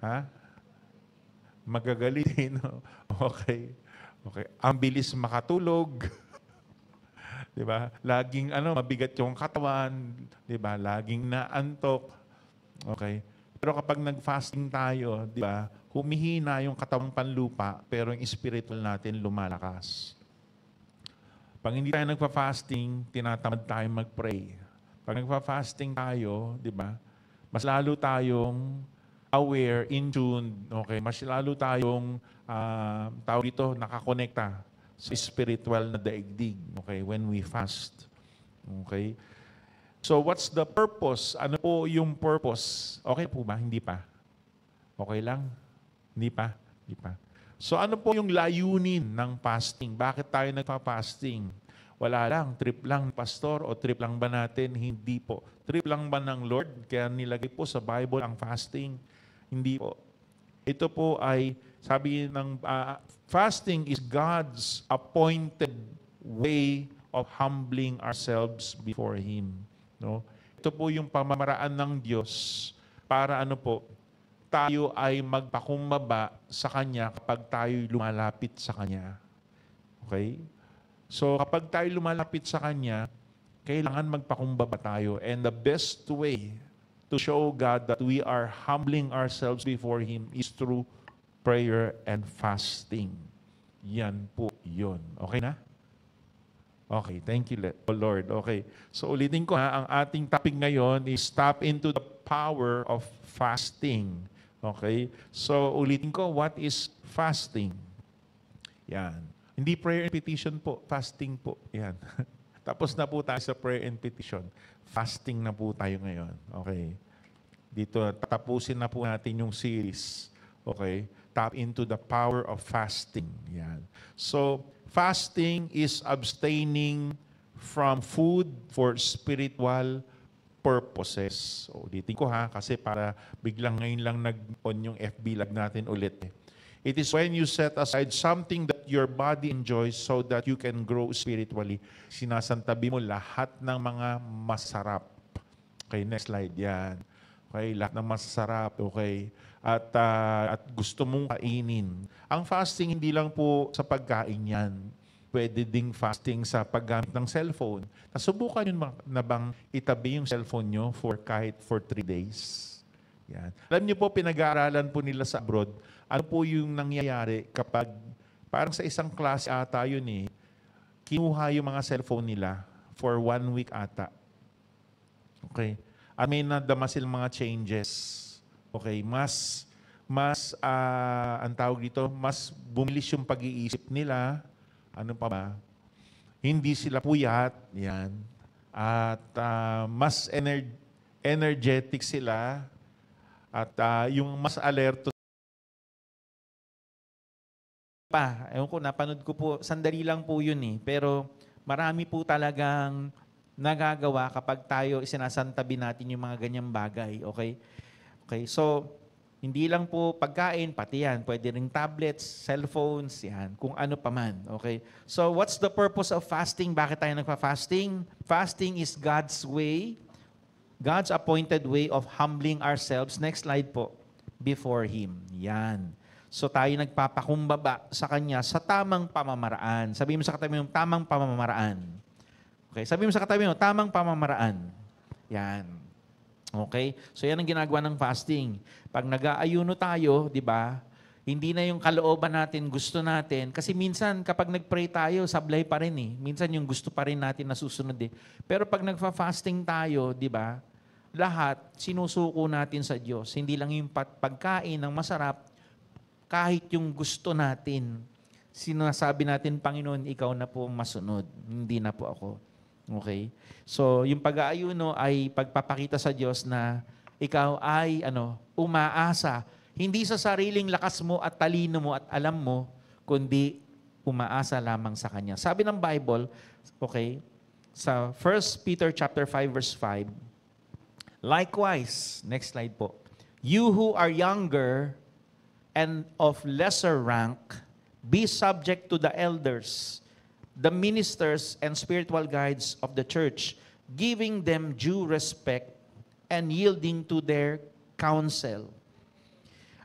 Ha? Magagalitin. Okay. Okay. Ang bilis makatulog. 'Di ba? Laging mabigat yung katawan, 'di ba? Laging naantok. Okay. Pero kapag nag-fasting tayo, 'di ba? Humihina yung katawang panlupa, pero yung spiritual natin lumalakas. Pag hindi tayo nagfa-fasting, tinatamad tayo mag-pray. Pag nagfa-fasting tayo, 'di ba? Mas lalo tayong aware, in tune, okay? Mas lalo tayong tawag dito, nakakonekta sa spiritual na daigdig, okay? When we fast. Okay? So what's the purpose? Ano po yung purpose? Okay po ba? Hindi pa? Okay lang? Hindi pa? Hindi pa. So ano po yung layunin ng fasting? Bakit tayo nagpa-fasting? Wala lang, trip lang pastor o trip lang ba natin? Hindi po. Trip lang ba ng Lord? Kaya nilagay po sa Bible ang fasting? Hindi po. Ito po ay, sabi ng fasting is God's appointed way of humbling ourselves before Him. No? Ito po yung pamamaraan ng Diyos para tayo ay magpakumbaba sa Kanya kapag tayo lumalapit sa Kanya. Okay? So kapag tayo lumalapit sa Kanya, kailangan magpakumbaba tayo. And the best way to show God that we are humbling ourselves before Him is through prayer and fasting. Yan po yun. Okay na? Okay, thank you, Lord. Okay, so ulitin ko ang ating topic ngayon is tap into the power of fasting. Okay, so ulitin ko, what is fasting? Yan. Hindi prayer and petition po, fasting po. Yan. Tapos na po tayo sa prayer and petition. Fasting na po tayo ngayon. Okay. Dito, tatapusin na po natin yung series. Okay. Tap into the power of fasting. Yan. So, fasting is abstaining from food for spiritual purposes. So, ulitin ko kasi para biglang ngayon lang nag-on yung FB Live natin ulit. It is when you set aside something that your body enjoys so that you can grow spiritually. Sinasantabi mo lahat ng mga masarap. Okay, next slide. Yan. Okay, lahat ng masarap. Okay. At gusto mong kainin. Ang fasting hindi lang po sa pagkain yan. Pwede ding fasting sa paggamit ng cellphone. Nasubukan nyo na bang itabi yung cellphone nyo kahit for 3 days? Yan. Alam niyo po, pinag-aaralan po nila sa abroad, ano po yung nangyayari kapag, parang sa isang klase ata yun kinuha yung mga cellphone nila for 1 week ata. Okay. At may nadama silang mga changes. Okay. Ang tawag dito, mas bumilis yung pag-iisip nila. Ano pa ba? Hindi sila puyat. Yan. At mas energetic sila. At yung mas alerto Ewan ko, napanood ko po, sandali lang po yun pero marami po talagang nagagawa kapag tayo isinasantabi natin yung mga ganyang bagay, okay? Okay, so hindi lang po pagkain, pati yan, pwede ring tablets, cellphones, yan, kung ano pa man, okay? So what's the purpose of fasting? Bakit tayo nagpa-fasting? Fasting is God's way, God's appointed way of humbling ourselves. Next slide po, before Him. Yan. So tayo nagpapakumbaba sa Kanya sa tamang pamamaraan. Sabi mo sa katabi mo, tamang pamamaraan. Okay? Sabi mo sa katabi mo, tamang pamamaraan. Yan. Okay? So yan ang ginagawa ng fasting. Pag nag-aayuno tayo, di ba, hindi na yung kalooban natin, gusto natin. Kasi minsan, kapag nag-pray tayo, sablay pa rin Minsan yung gusto pa rin natin nasusunod Pero pag nagfa-fasting tayo, di ba, lahat sinusuko natin sa Diyos. Hindi lang yung pagkain ng masarap, kahit yung gusto natin, sinasabi natin, Panginoon, ikaw na po masunod. Hindi na po ako. Okay? So, yung pag-aayuno ay pagpapakita sa Diyos na ikaw ay umaasa. Hindi sa sariling lakas mo at talino mo at alam mo, kundi umaasa lamang sa Kanya. Sabi ng Bible, okay, sa 1 Peter chapter 5 verse 5, likewise, next slide po, you who are younger and of lesser rank, be subject to the elders, the ministers and spiritual guides of the church, giving them due respect and yielding to their counsel.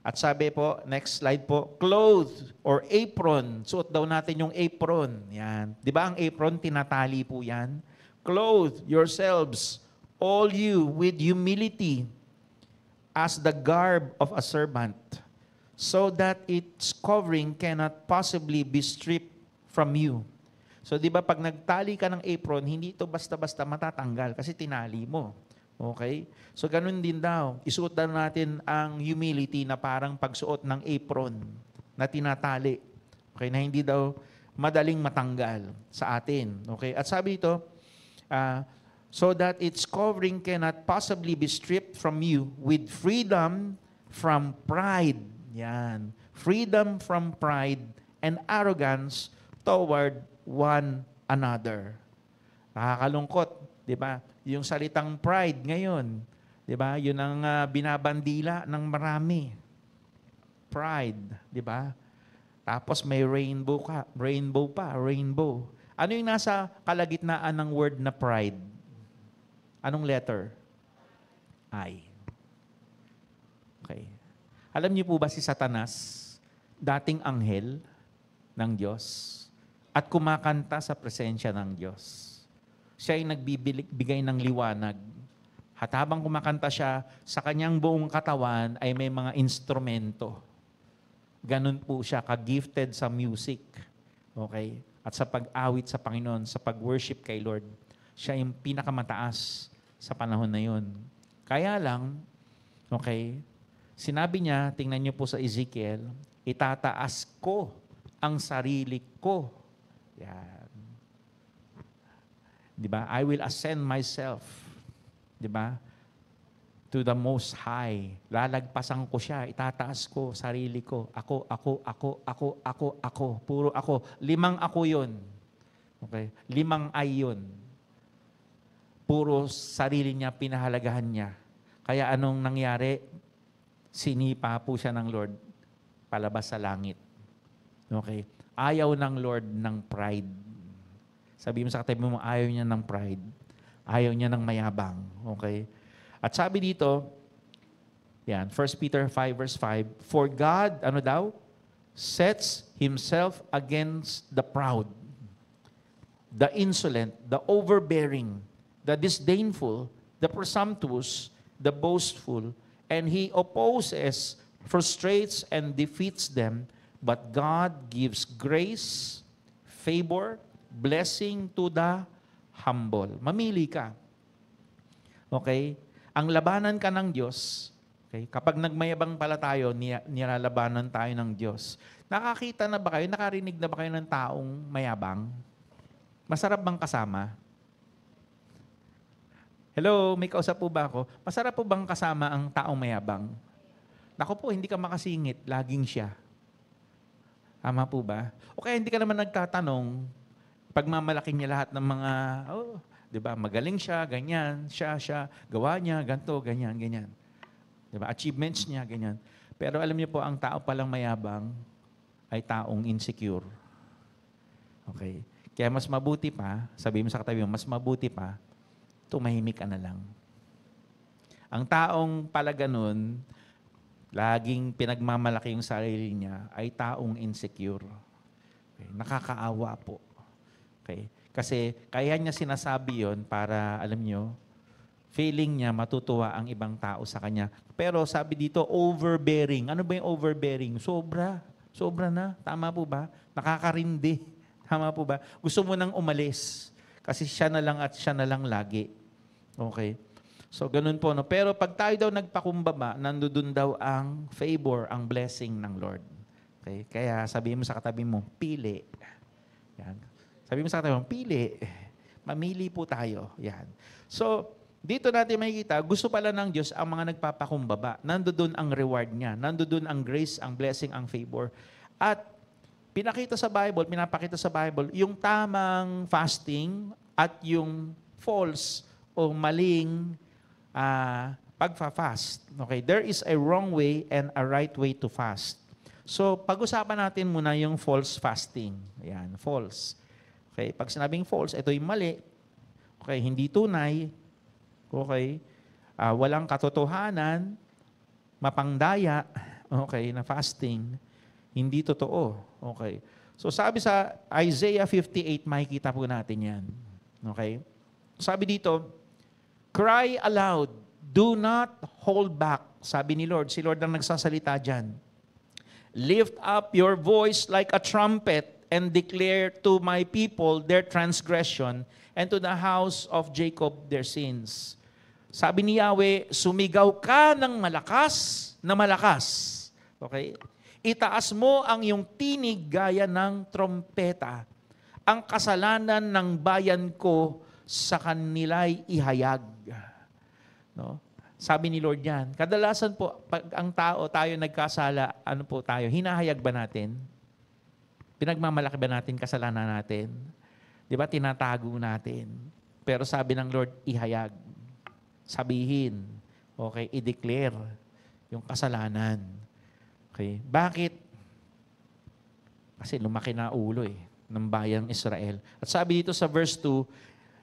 At sabi po, next slide po, clothes or apron. Suot daw natin yung apron. Yan. Di ba ang apron, tinatali po yan? Clothe yourselves, all you, with humility, as the garb of a servant, so that its covering cannot possibly be stripped from you. So di ba pag nagtali ka ng apron, hindi ito basta-basta matatanggal kasi tinali mo. Okay? So ganun din daw. Isuot daw natin ang humility na parang pagsuot ng apron na tinatali. Okay? Na hindi daw madaling matanggal sa atin. Okay? At sabi ito, so that its covering cannot possibly be stripped from you with freedom from pride. Yan. Freedom from pride and arrogance toward one another. Nakakalungkot, di ba? Yung salitang pride ngayon, di ba? Yun ang binabandila ng marami. Pride, di ba? Tapos may rainbow pa. Ano yung nasa kalagitnaan ng word na pride? Anong letter? I. Okay. Alam niyo po ba si Satanas, dating anghel ng Diyos, at kumakanta sa presensya ng Diyos. Siya ay nagbibigay ng liwanag. At habang kumakanta siya, sa kanyang buong katawan ay may mga instrumento. Ganun po siya, ka-gifted sa music. Okay? At sa pag-awit sa Panginoon, sa pag-worship kay Lord, siya yung pinakamataas sa panahon na yun. Kaya lang, okay, sinabi niya, tingnan niyo po sa Ezekiel, itataas ko ang sarili ko. Yan. Di ba? I will ascend myself. Di ba? To the Most High. Lalagpasan ko siya. Itataas ko sarili ko. Ako. Puro ako. 5 ako yun. Okay? 5 ay yun. Puro sarili niya, pinahalagahan niya. Kaya anong nangyari? Sinipa po siya ng Lord palabas sa langit. Okay? Ayaw ng Lord ng pride. Sabi mo sa katabi mo, ayaw niya ng pride. Ayaw niya ng mayabang. Okay? At sabi dito, yan, 1 Peter 5 verse 5, for God, ano daw? Sets Himself against the proud, the insolent, the overbearing, the disdainful, the presumptuous, the boastful, and He opposes, frustrates, and defeats them. But God gives grace, favor, blessing to the humble. Mamili ka. Okay? Ang labanan ka ng Diyos, okay? Kapag nagmayabang pala tayo, nilalabanan tayo ng Diyos. Nakakita na ba kayo, nakarinig na ba kayo ng taong mayabang? Masarap bang kasama? Hello, may kausap po ba ako? Masarap po bang kasama ang taong mayabang? Naku po, hindi ka makasingit, laging siya. Tama po ba? O kaya hindi ka naman nagtatanong, pagmamalaki niya lahat ng mga, di ba, magaling siya, ganyan, siya, gawa niya, ganito, ganyan. Di ba, achievements niya, ganyan. Pero alam niyo po, ang tao palang mayabang ay taong insecure. Okay? Kaya mas mabuti pa, sabi mo sa katabi mo, mas mabuti pa, tumahimik ka na lang. Ang taong pala ganun, laging pinagmamalaki yung sarili niya, ay taong insecure. Okay? Nakakaawa po. Okay? Kasi kaya niya sinasabi yon para, alam niyo, feeling niya matutuwa ang ibang tao sa kanya. Pero sabi dito, overbearing. Ano ba yung overbearing? Sobra. Sobra na. Tama po ba? Nakakarindi. Tama po ba? Gusto mo nang umalis. Kasi siya na lang at siya na lang lagi. Okay? So, ganun po. No? Pero pag tayo daw nagpakumbaba, nandoon daw ang favor, ang blessing ng Lord. Okay? Kaya sabihin mo sa katabi mo, pili. Yan. Sabi mo sa katabi mo, pili. Mamili po tayo. Yan. So, dito natin makikita, gusto pala ng Diyos ang mga nagpapakumbaba. Nandoon ang reward niya. Nandoon ang grace, ang blessing, ang favor. At pinapakita sa Bible, yung tamang fasting at yung false o maling pagfa-fast. Okay? There is a wrong way and a right way to fast. So, pag-usapan natin muna yung false fasting. Ayan, false. Okay? Pag sinabing false, ito yung mali. Okay? Hindi tunay. Okay? Walang katotohanan. Mapangdaya. okay, na fasting, hindi totoo. Okay. So sabi sa Isaiah 58, makikita po natin yan. Okay? Sabi dito, cry aloud, do not hold back. Sabi ni Lord, si Lord ang nagsasalita dyan. Lift up your voice like a trumpet and declare to my people their transgression and to the house of Jacob their sins. Sabi ni Yahweh, sumigaw ka ng malakas na malakas. Okay? Itaas mo ang iyong tinig gaya ng trompeta. Ang kasalanan ng bayan ko sa kanila'y ihayag. No? Sabi ni Lord yan. Kadalasan po, pag ang tayo nagkasala, ano po tayo? Hinahayag ba natin? Pinagmamalaki ba natin kasalanan natin? Di ba? Tinatago natin. Pero sabi ng Lord, ihayag. Sabihin. Okay? I-declare yung kasalanan. Okay? Bakit? Kasi lumaki na ulo ng bayang Israel. At sabi dito sa verse 2,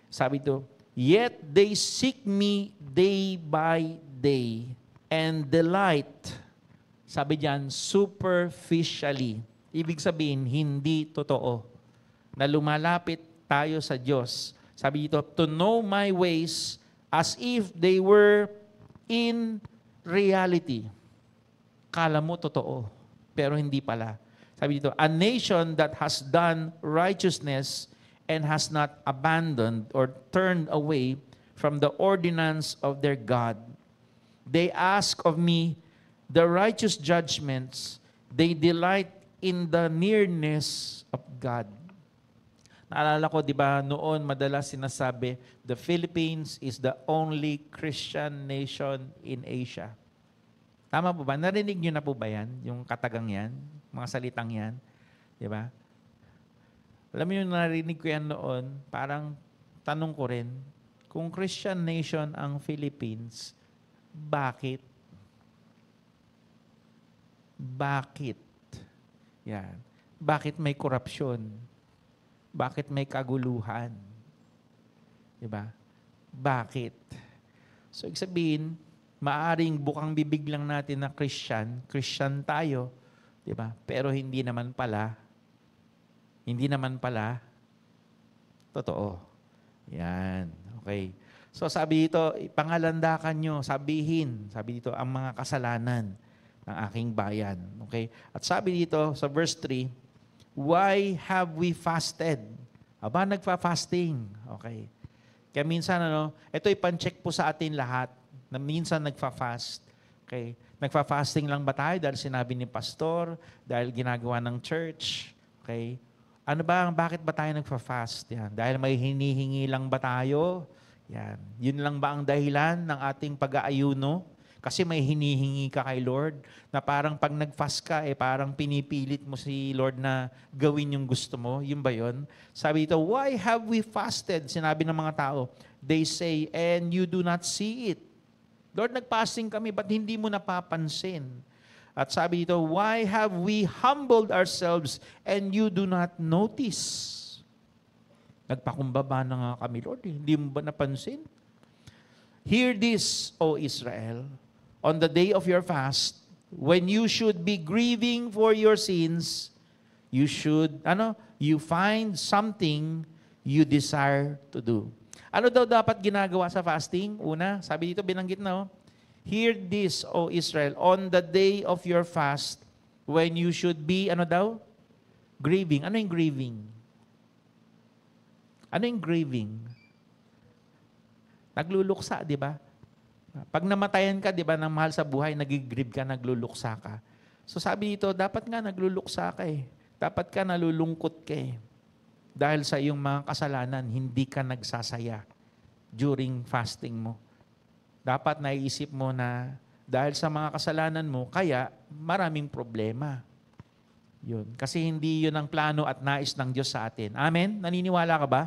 sabi dito, yet they seek me day by day and delight, sabi diyan, superficially. Ibig sabihin, hindi totoo na lumalapit tayo sa Diyos. Sabi dito, to know my ways as if they were in reality. Kala mo totoo, pero hindi pala. Sabi dito, a nation that has done righteousness and has not abandoned or turned away from the ordinance of their God. They ask of me the righteous judgments. They delight in the nearness of God. Naalala ko, di ba, noon madalas sinasabi, the Philippines is the only Christian nation in Asia. Tama po ba? Narinig nyo na po ba yan? Yung katagang yan? Mga salitang yan? Di ba? Alam mo yung narinig ko yan noon, parang tanong ko rin, kung Christian nation ang Philippines, bakit? Bakit? Yan. Bakit may korupsyon? Bakit may kaguluhan? Di ba? Bakit? So, ibig sabihin, maaring bukang bibig lang natin na Christian tayo, di ba? Pero hindi naman pala totoo. Yan. Okay. So sabi dito, pangalandakan nyo, sabi dito, ang mga kasalanan ng aking bayan. Okay? At sabi dito sa verse 3, why have we fasted? Aba, nagfa-fasting. Okay. Kaya minsan, ito ipan-check po sa atin lahat, na minsan nagfa-fast. Okay? Nagfa-fasting lang ba tayo dahil sinabi ni pastor, dahil ginagawa ng church? Okay? Ano ba, bakit ba tayo nagfa-fast? Yan. Dahil may hinihingi lang ba tayo? Yan. Yun lang ba ang dahilan ng ating pag-aayuno? Kasi may hinihingi ka kay Lord na parang pag nag-fast ka, parang pinipilit mo si Lord na gawin yung gusto mo. Yun ba yun? Sabi ito, why have we fasted? Sinabi ng mga tao. They say, and you do not see it. Lord, nag-fasting kami, ba't hindi mo napapansin? At sabi dito, why have we humbled ourselves and you do not notice? Nagpakumbaba na nga kami, Lord. Hindi mo ba napansin? Hear this, O Israel, on the day of your fast, when you should be grieving for your sins, you should, you find something you desire to do. Ano daw dapat ginagawa sa fasting? Una, sabi dito, binanggit na, hear this, O Israel, on the day of your fast, when you should be, grieving. Ano yung grieving? Ano yung grieving? Nagluluksa, di ba? Pag namatayan ka, di ba, ng mahal sa buhay, nagigrieve ka, nagluluksa ka. So sabi dito, dapat nga nagluluksa ka Dapat ka nalulungkot ka Dahil sa iyong mga kasalanan, hindi ka nagsasaya during fasting mo. Dapat naiisip mo na dahil sa mga kasalanan mo, kaya maraming problema. Yun. Kasi hindi yun ang plano at nais ng Diyos sa atin. Amen? Naniniwala ka ba?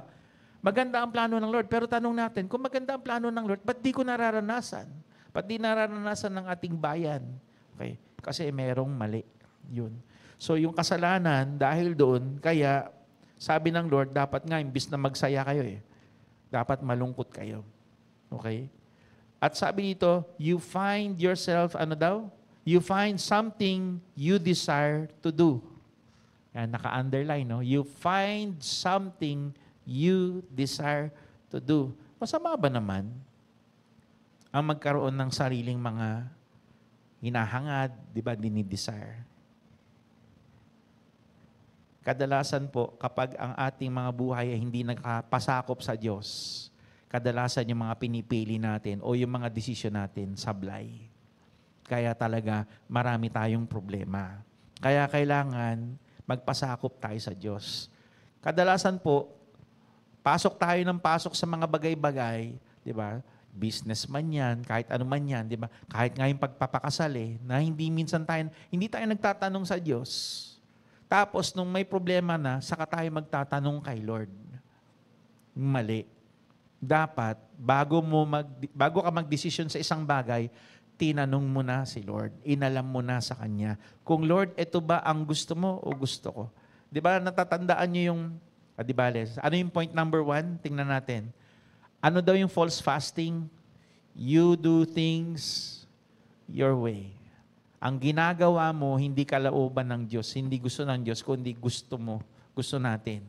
Maganda ang plano ng Lord. Pero tanong natin, kung maganda ang plano ng Lord, ba't di ko nararanasan? Ba't di nararanasan ng ating bayan? Okay. Kasi merong mali. Yun. So yung kasalanan, dahil doon, kaya sabi ng Lord, dapat nga, imbis na magsaya kayo dapat malungkot kayo. Okay? At sabi dito, you find yourself, You find something you desire to do. Yan, naka-underline, no? You find something you desire to do. Masama ba naman ang magkaroon ng sariling mga hinahangad, di ba, dinidesire? Kadalasan po, kapag ang ating mga buhay ay hindi nakapasakop sa Diyos, kadalasan yung mga pinipili natin o yung mga desisyon natin sablay. Kaya talaga marami tayong problema. Kaya kailangan magpasakop tayo sa Diyos. Kadalasan po, pasok tayo ng pasok sa mga bagay-bagay, di ba? Businessman yan, kahit ano man yan, di ba? Kahit nga yung pagpapakasal na hindi tayo nagtatanong sa Diyos. Tapos, nung may problema na, saka tayo magtatanong kay Lord. Mali. Dapat, bago ka magdesisyon sa isang bagay, tinanong mo na si Lord. Inalam mo na sa Kanya. Kung Lord, ito ba ang gusto mo o gusto ko? Di ba, natatandaan niyo yung, ano yung point number 1? Tingnan natin. Ano daw yung false fasting? You do things your way. Ang ginagawa mo, hindi kalooban ng Diyos, hindi gusto ng Diyos, kundi gusto mo, gusto natin.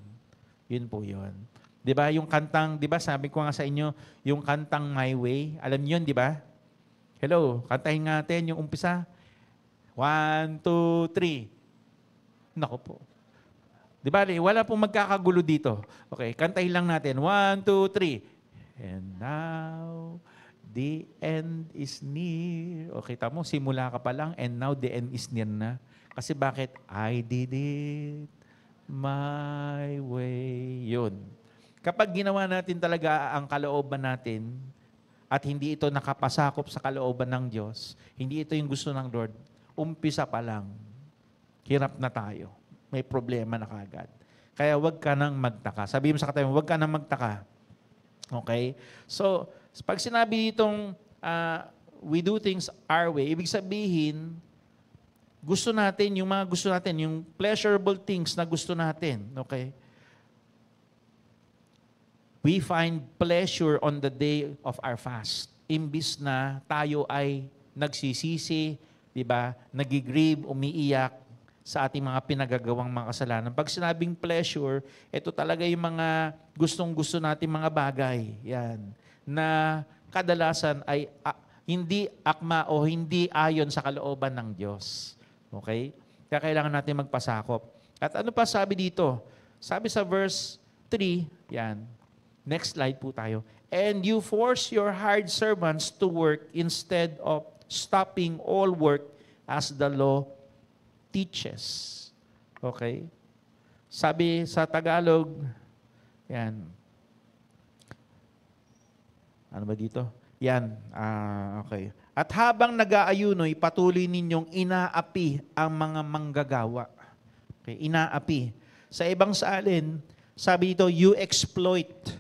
Yun po yun. Di ba, yung kantang, di ba, sabi ko nga sa inyo, yung kantang My Way, alam niyo yun, di ba? Hello, kantahin natin yung umpisa. 1, 2, 3. Nako po. Di ba, wala pong magkakagulo dito. Okay, kantahin lang natin. 1, 2, 3. And now, the end is near. Okay, tamo, simula ka pa lang, and now the end is near na. Kasi bakit? I did it my way. Yun. Kapag ginawa natin talaga ang kalooban natin, at hindi ito nakapasakop sa kalooban ng Diyos, hindi ito yung gusto ng Lord, umpisa pa lang, hirap na tayo. May problema na kagad. Kaya wag ka nang magtaka. Sabihin mo sa katabi mo, wag ka nang magtaka. Okay? So, pag sinabi ditong we do things our way, ibig sabihin, gusto natin, yung mga gusto natin, yung pleasurable things na gusto natin. Okay? We find pleasure on the day of our fast. Imbis na tayo ay nagsisisi, di ba, nagigrieve, umiiyak sa ating mga pinagagawang mga kasalanan. Pag sinabing pleasure, ito talaga yung mga gustong-gusto natin mga bagay. Yan. Na kadalasan ay hindi akma o hindi ayon sa kalooban ng Diyos. Okay? Kaya kailangan natin magpasakop. At ano pa sabi dito? Sabi sa verse 3, yan. Next slide po tayo. And you force your hired servants to work instead of stopping all work as the law teaches. Okay? Sabi sa Tagalog, yan. Ano ba dito? Yan. Okay. At habang nag-aayunoy, patuloy ninyong inaapi ang mga manggagawa. Okay, inaapi. Sa ibang salin, sabi dito, you exploit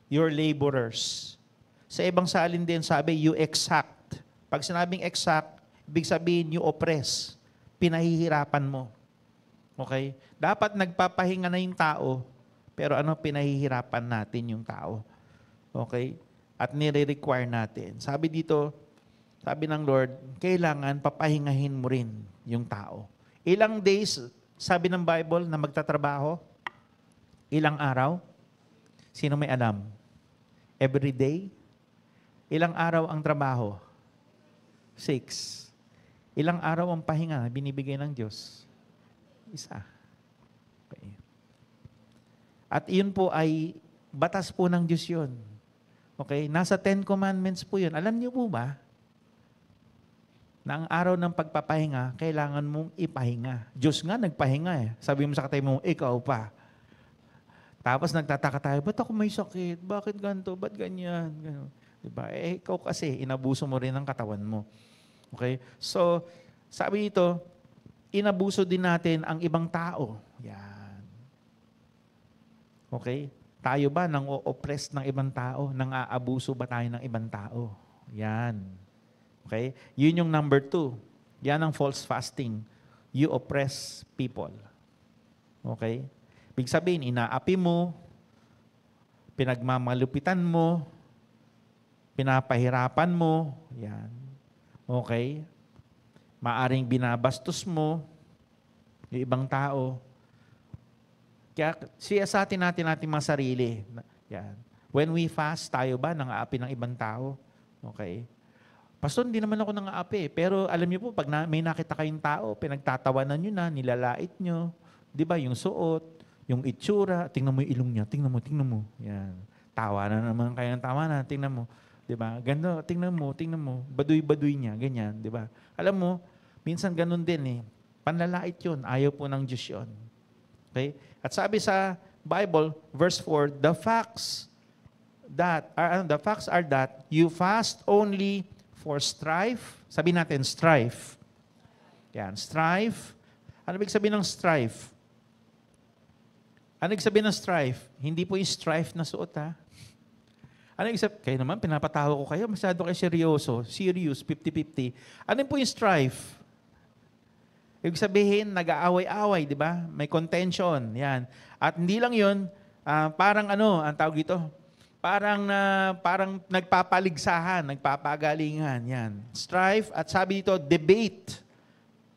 your laborers. Sa ibang salin din, sabi, you exact. Pag sinabing exact, ibig sabihin, you oppress. Pinahihirapan mo. Okay? Dapat nagpapahinga na yung tao, pero pinahihirapan natin yung tao. Okay? At nire-require natin. Sabi dito, sabi ng Lord, kailangan papahingahin mo rin yung tao. Ilang days, sabi ng Bible, na magtatrabaho? Ilang araw? Sino may alam? Every day? Ilang araw ang trabaho? 6. Ilang araw ang pahinga binibigay ng Diyos? 1. Okay. At iyon po ay batas po ng Diyos yun. Okay? Nasa 10 Commandments po yun. Alam niyo po ba na ang araw ng pagpapahinga, kailangan mong ipahinga. Diyos nga nagpahinga . Sabi mo sa katabi mo, ikaw pa. Tapos nagtataka tayo, ba't ako may sakit? Bakit ganito? Ba't ganyan? Diba? Ikaw kasi, inabuso mo rin ang katawan mo. Okay? So, sabi ito, inabuso din natin ang ibang tao. Yan. Okay? Tayo ba nang o-oppress ng ibang tao? Nang aabuso ba tayo ng ibang tao? Yan. Okay? Yun yung number 2. Yan ang false fasting. You oppress people. Okay? Ibig sabihin, inaapi mo, pinagmamalupitan mo, pinapahirapan mo. Yan. Okay? Maaring binabastos mo yung ibang tao. Kaya siyasatin natin mga sarili. Yan. When we fast, tayo ba nang-aapi ng ibang tao? Okay. Pastor, hindi naman ako nang-aapi. Pero alam niyo po, pag may nakita kayong tao, pinagtatawanan nyo na, nilalait nyo. Di ba? Yung suot, yung itsura, tingnan mo yung ilong niya, tingnan mo. Yan. Tawa na naman kayo ng tawa na, tingnan mo. Di ba? Ganda, tingnan mo. Baduy-baduy niya, ganyan. Di ba? Alam mo, minsan ganun din eh. Panlalait yun. Ayaw po ng Diyos yun. Okay? At sabi sa Bible, verse 4, the facts are that you fast only for strife. Sabi natin, strife. Yan, strife. Ano ibig sabihin ng strife? Ano ibig sabihin ng strife? Hindi po yung strife na suot, ha? Ano ibig sabihin? Kayo naman, pinapatawa ko kayo. Masyado kayo seryoso. Serious, 50-50. Ano po yung strife? Ibig sabihin, nag-aaway-away, di ba? May contention, yan. At hindi lang yun, parang ang tawag dito? Parang nagpapaligsahan, nagpapagalingan, yan. Strife, at sabi dito, debate.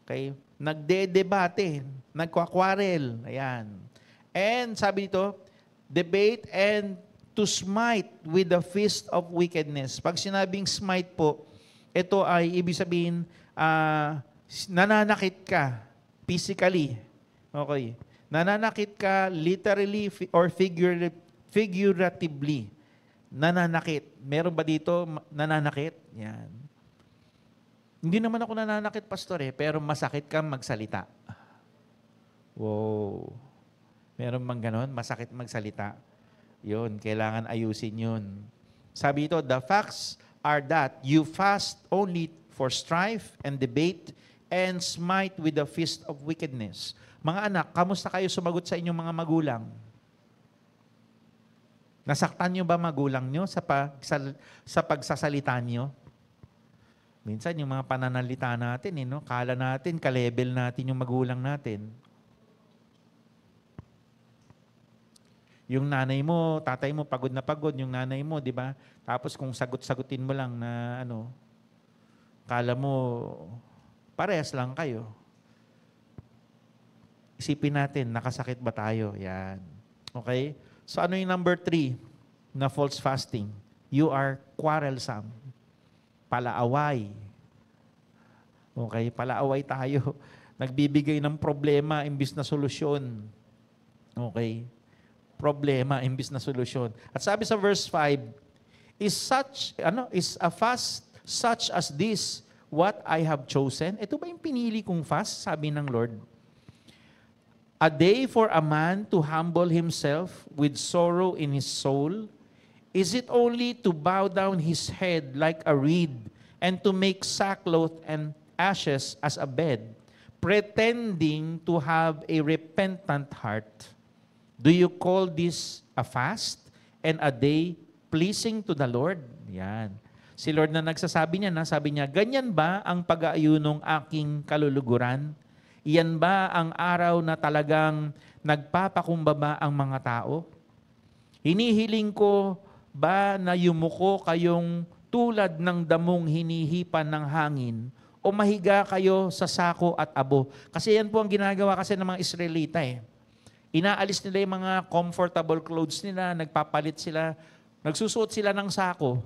Okay? Nagde-debate, nagkwa-quarrel, ayan. And sabi dito, debate and to smite with the fist of wickedness. Pag sinabing smite po, ito ay ibig sabihin, nananakit ka physically. Okay. Nananakit ka literally or figuratively. Nananakit. Meron ba dito nananakit? Yan. Hindi naman ako nananakit, pastor pero masakit kang magsalita. Wow. Meron bang ganon? Masakit magsalita. Yun, kailangan ayusin yun. Sabi ito, the facts are that you fast only for strife and debate and smite with the fist of wickedness. Mga anak, kamusta kayo sumagot sa inyong mga magulang? Nasaktan nyo ba magulang nyo sa pagsasalita nyo? Minsan yung mga pananalita natin, kala natin, ka-level natin yung magulang natin. Yung nanay mo, tatay mo, pagod na pagod, yung nanay mo, di ba? Tapos kung sagot-sagutin mo lang na kala mo, parehas lang kayo. Isipin natin, nakasakit ba tayo? Yan. Okay? So ano yung number 3 na false fasting? You are quarrelsome. Palaaway. Okay? Palaaway tayo. Nagbibigay ng problema imbis na solusyon. Okay? Problema imbis na solusyon. At sabi sa verse 5, is a fast such as this what I have chosen? Ito ba yung pinili kong fast? Sabi ng Lord. A day for a man to humble himself with sorrow in his soul? Is it only to bow down his head like a reed and to make sackcloth and ashes as a bed, pretending to have a repentant heart? Do you call this a fast and a day pleasing to the Lord? Yan. Si Lord na nagsasabi niya, sabi niya, ganyan ba ang pag-aayunong aking kaluluguran? Iyan ba ang araw na talagang nagpapakumbaba ang mga tao? Hinihiling ko ba na yumuko kayong tulad ng damong hinihipan ng hangin o mahiga kayo sa sako at abo? Kasi yan po ang ginagawa kasi ng mga Israelita Inaalis nila yung mga comfortable clothes nila, nagpapalit sila, nagsusuot sila ng sako.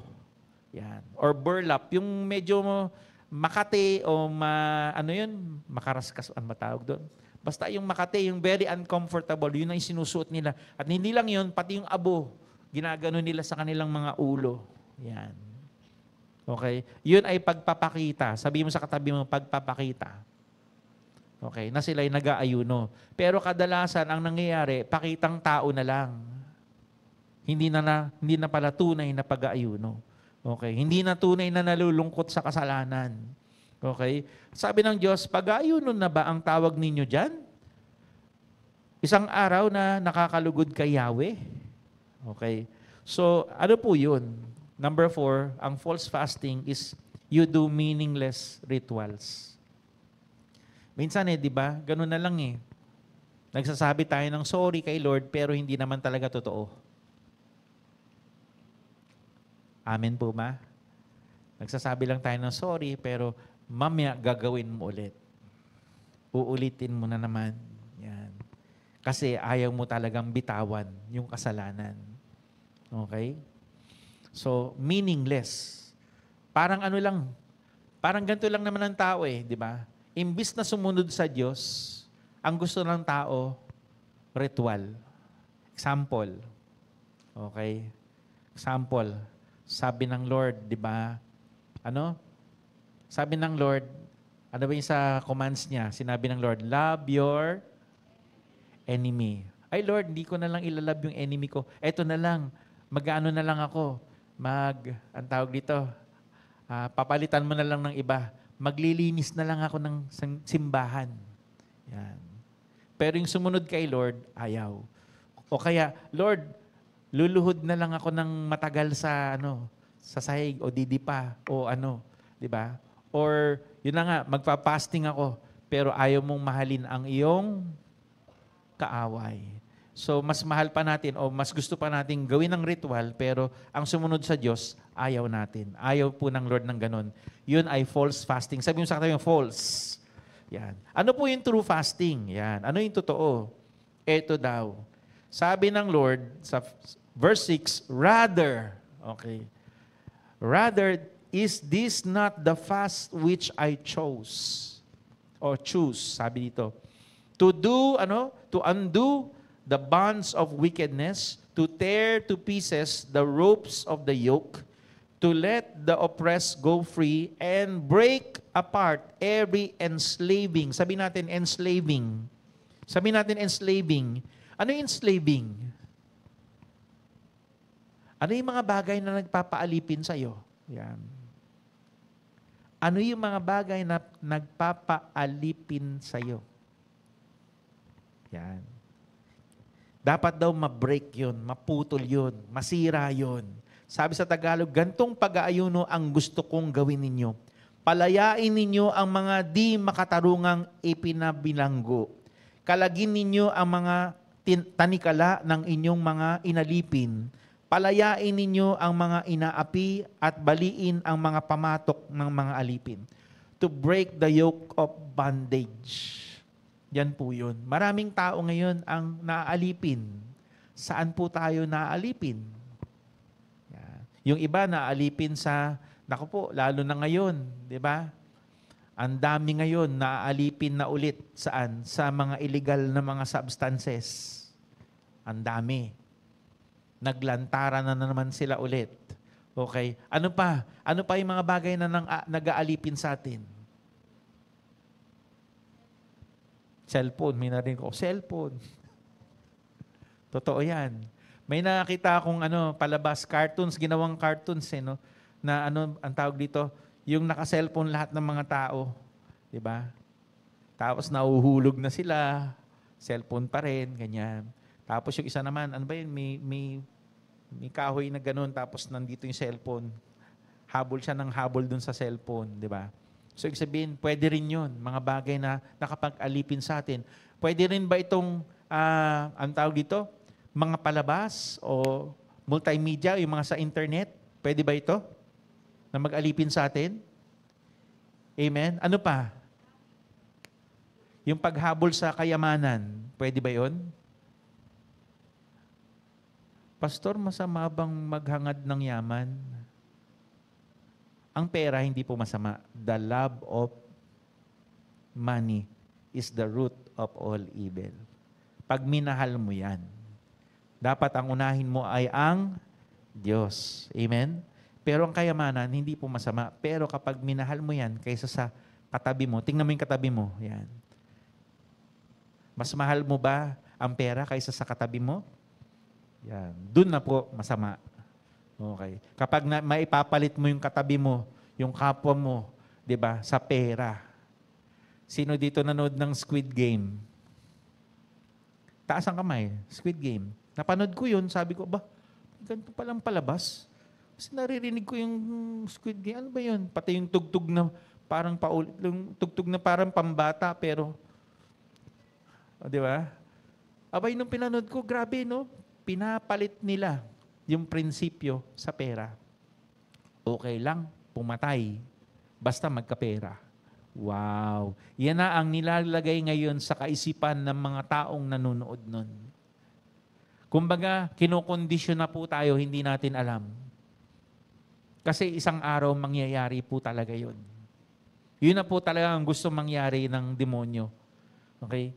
Yan. Or burlap, yung medyo makate o makaraskas, ano matawag doon? Basta yung makate, yung very uncomfortable, yun ang sinusuot nila. At hindi lang yun, pati yung abo, ginagano nila sa kanilang mga ulo. Yan. Okay? Yun ay pagpapakita. Sabihin mo sa katabi mo, pagpapakita. Okay, na sila'y nag-aayuno. Pero kadalasan, ang nangyayari, pakitang tao na lang. Hindi na pala tunay na pag-aayuno. Okay, hindi na tunay na nalulungkot sa kasalanan. Okay, sabi ng Diyos, pag-aayuno na ba ang tawag ninyo dyan? Isang araw na nakakalugod kay Yahweh? Okay, so ano po yun? Number 4, ang false fasting is you do meaningless rituals. Minsan di ba? Ganun na lang Nagsasabi tayo ng sorry kay Lord pero hindi naman talaga totoo. Amen po ba? Nagsasabi lang tayo ng sorry pero mamaya gagawin mo ulit. Uulitin mo na naman. Yan. Kasi ayaw mo talagang bitawan yung kasalanan. Okay? So, meaningless. Parang ano lang, parang ganito lang naman ang tao di ba? Imbis na sumunod sa Diyos, ang gusto ng tao, ritual. Example. Okay? Example. Sabi ng Lord, di ba? Ano? Sabi ng Lord, ano ba yung sa commands niya? Sinabi ng Lord, love your enemy. Ay Lord, hindi ko na lang ilalove yung enemy ko. Eto na lang, mag-ano na lang ako. Ang tawag dito, papalitan mo na lang ng iba. Maglilinis na lang ako ng simbahan. Yan. Pero yung sumunod kay Lord, ayaw. O kaya, Lord, luluhod na lang ako ng matagal sa sa sahig o didipa o di ba? Or yun na nga, magpa-fasting ako pero ayaw mong mahalin ang iyong kaaway. So mas mahal pa natin o mas gusto pa natin gawin ng ritual pero ang sumunod sa Diyos, ayaw natin. Ayaw po ng Lord ng ganun. Yun ay false fasting. Sabi mo sa katabi, false. Yan. Ano po yung true fasting? Yan. Ano yung totoo? Ito daw. Sabi ng Lord sa verse 6, rather, okay, rather, is this not the fast which I chose? Or choose, sabi dito. To do, to undo the bonds of wickedness, to tear to pieces the ropes of the yoke, to let the oppressed go free, and break apart every enslaving. Sabi natin, enslaving. Sabi natin, enslaving. Ano yung enslaving? Ano yung mga bagay na nagpapaalipin sa'yo? Yan. Ano yung mga bagay na nagpapaalipin sa'yo? Yan. Dapat daw ma-break yun, maputol yun, masira yun. Sabi sa Tagalog, gantong pag-aayuno ang gusto kong gawin ninyo. Palayain ninyo ang mga di makatarungang ipinabilanggo. Kalagin ninyo ang mga tanikala ng inyong mga inalipin. Palayain ninyo ang mga inaapi at baliin ang mga pamatok ng mga alipin. To break the yoke of bondage. Yan po yun. Maraming tao ngayon ang naaalipin. Saan po tayo naaalipin? Yan. Yung iba naaalipin sa, naku po, lalo na ngayon, di ba? Ang dami ngayon naaalipin na ulit. Saan? Sa mga illegal na mga substances. Ang dami. Naglantara na naman sila ulit. Okay? Ano pa? Ano pa yung mga bagay na nag-aalipin sa atin? Cellphone. May narinig ko, cellphone. Totoo yan. May nakita akong palabas, cartoons, ginawang cartoons, na ang tawag dito, yung naka-cellphone lahat ng mga tao. Diba? Tapos nauhulog na sila, cellphone pa rin, ganyan. Tapos yung isa naman, ano ba yun, may kahoy na ganun, tapos nandito yung cellphone. Habol siya ng habol dun sa cellphone, di ba? So, ibig sabihin, pwede rin yun, mga bagay na nakapag-alipin sa atin. Pwede rin ba itong, ang tawag dito, mga palabas o multimedia, yung mga sa internet? Pwede ba ito? Na mag-alipin sa atin? Amen? Ano pa? Yung paghabol sa kayamanan, pwede ba yun? Pastor, masama bang maghangad ng yaman? Ang pera hindi po masama. The love of money is the root of all evil. Pag minahal mo yan, dapat ang unahin mo ay ang Diyos. Amen? Pero ang kayamanan, hindi po masama. Pero kapag minahal mo yan kaysa sa katabi mo, tingnan mo yung katabi mo. Yan. Mas mahal mo ba ang pera kaysa sa katabi mo? Yan. Doon na po masama. Okay. Kapag maipapalit mo yung katabi mo, yung kapwa mo, 'di ba, sa pera. Sino dito nanood ng Squid Game? Taas ang kamay. Squid Game. Napanood ko 'yun, sabi ko, ganito palang palabas. Kasi naririnig ko yung Squid Game. Ano ba 'yun? Pati yung tugtog na parang paulit, yung tugtog na parang pambata pero 'di ba? Abay nung pinanood ko, grabe no? Pinapalit nila yung prinsipyo sa pera. Okay lang, pumatay, basta magkapera. Wow. Yan na ang nilalagay ngayon sa kaisipan ng mga taong nanonood nun. Kumbaga, kinokondisyon na po tayo, hindi natin alam. Kasi isang araw mangyayari po talaga yun. Yun na po talaga ang gusto mangyari ng demonyo. Okay?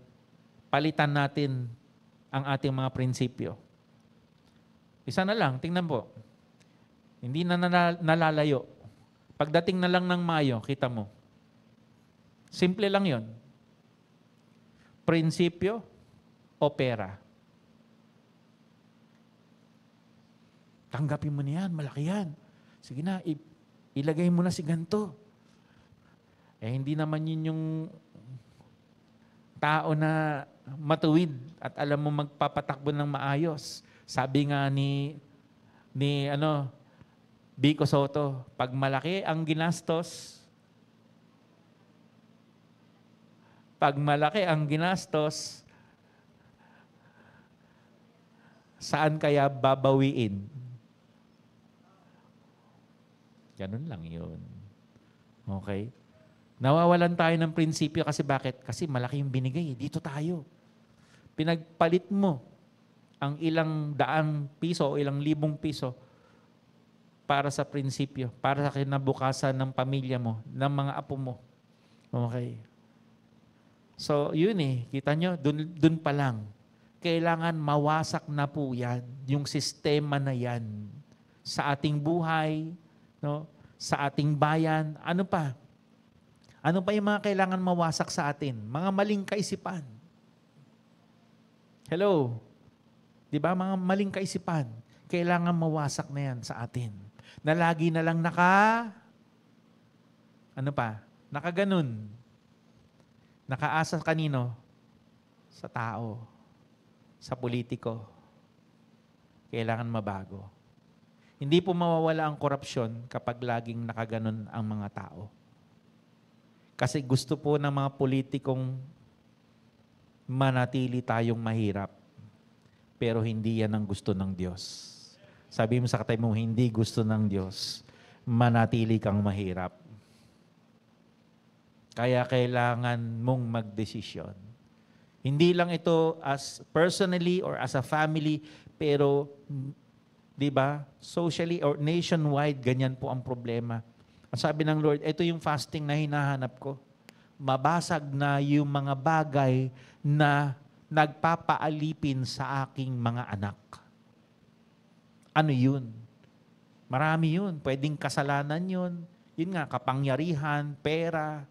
Palitan natin ang ating mga prinsipyo. Isa na lang, tingnan po. Hindi na nalalayo. Pagdating na lang ng Mayo, kita mo. Simple lang yon. Prinsipyo o pera. Tanggapin mo na yan, malaki yan. Sige na, ilagay mo na si ganito. Hindi naman yun yung tao na matuwid at alam mo magpapatakbo ng maayos. Sabi nga ni Vico Soto, pag malaki ang ginastos, saan kaya babawiin? Ganun lang yun. Okay? Nawawalan tayo ng prinsipyo kasi bakit? Kasi malaki yung binigay. Dito tayo. Pinagpalit mo ang ilang daang piso o ilang libong piso para sa prinsipyo, para sa kinabukasan ng pamilya mo, ng mga apo mo. Okay. So, yun kita nyo, dun pa lang. Kailangan mawasak na po yan, yung sistema na yan, sa ating buhay, no? Sa ating bayan. Ano pa? Ano pa yung mga kailangan mawasak sa atin? Mga maling kaisipan. Hello? Di ba? Mga maling kaisipan. Kailangan mawasak na yan sa atin. Na lagi na lang nakaganon. Nakaasa kanino? Sa tao. Sa politiko. Kailangan mabago. Hindi po mawawala ang korupsyon kapag laging nakaganon ang mga tao. Kasi gusto po ng mga politikong manatili tayong mahirap. Pero hindi yan ang gusto ng Diyos. Sabi mo sa katay mo, hindi gusto ng Diyos, manatili kang mahirap. Kaya kailangan mong magdesisyon. Hindi lang ito as personally or as a family, pero, di ba, socially or nationwide, ganyan po ang problema. Ang sabi ng Lord, ito yung fasting na hinahanap ko. Mabasag na yung mga bagay na nagpapaalipin sa aking mga anak. Ano yun? Marami yun. Pwedeng kasalanan yun. Yun nga, kapangyarihan, pera,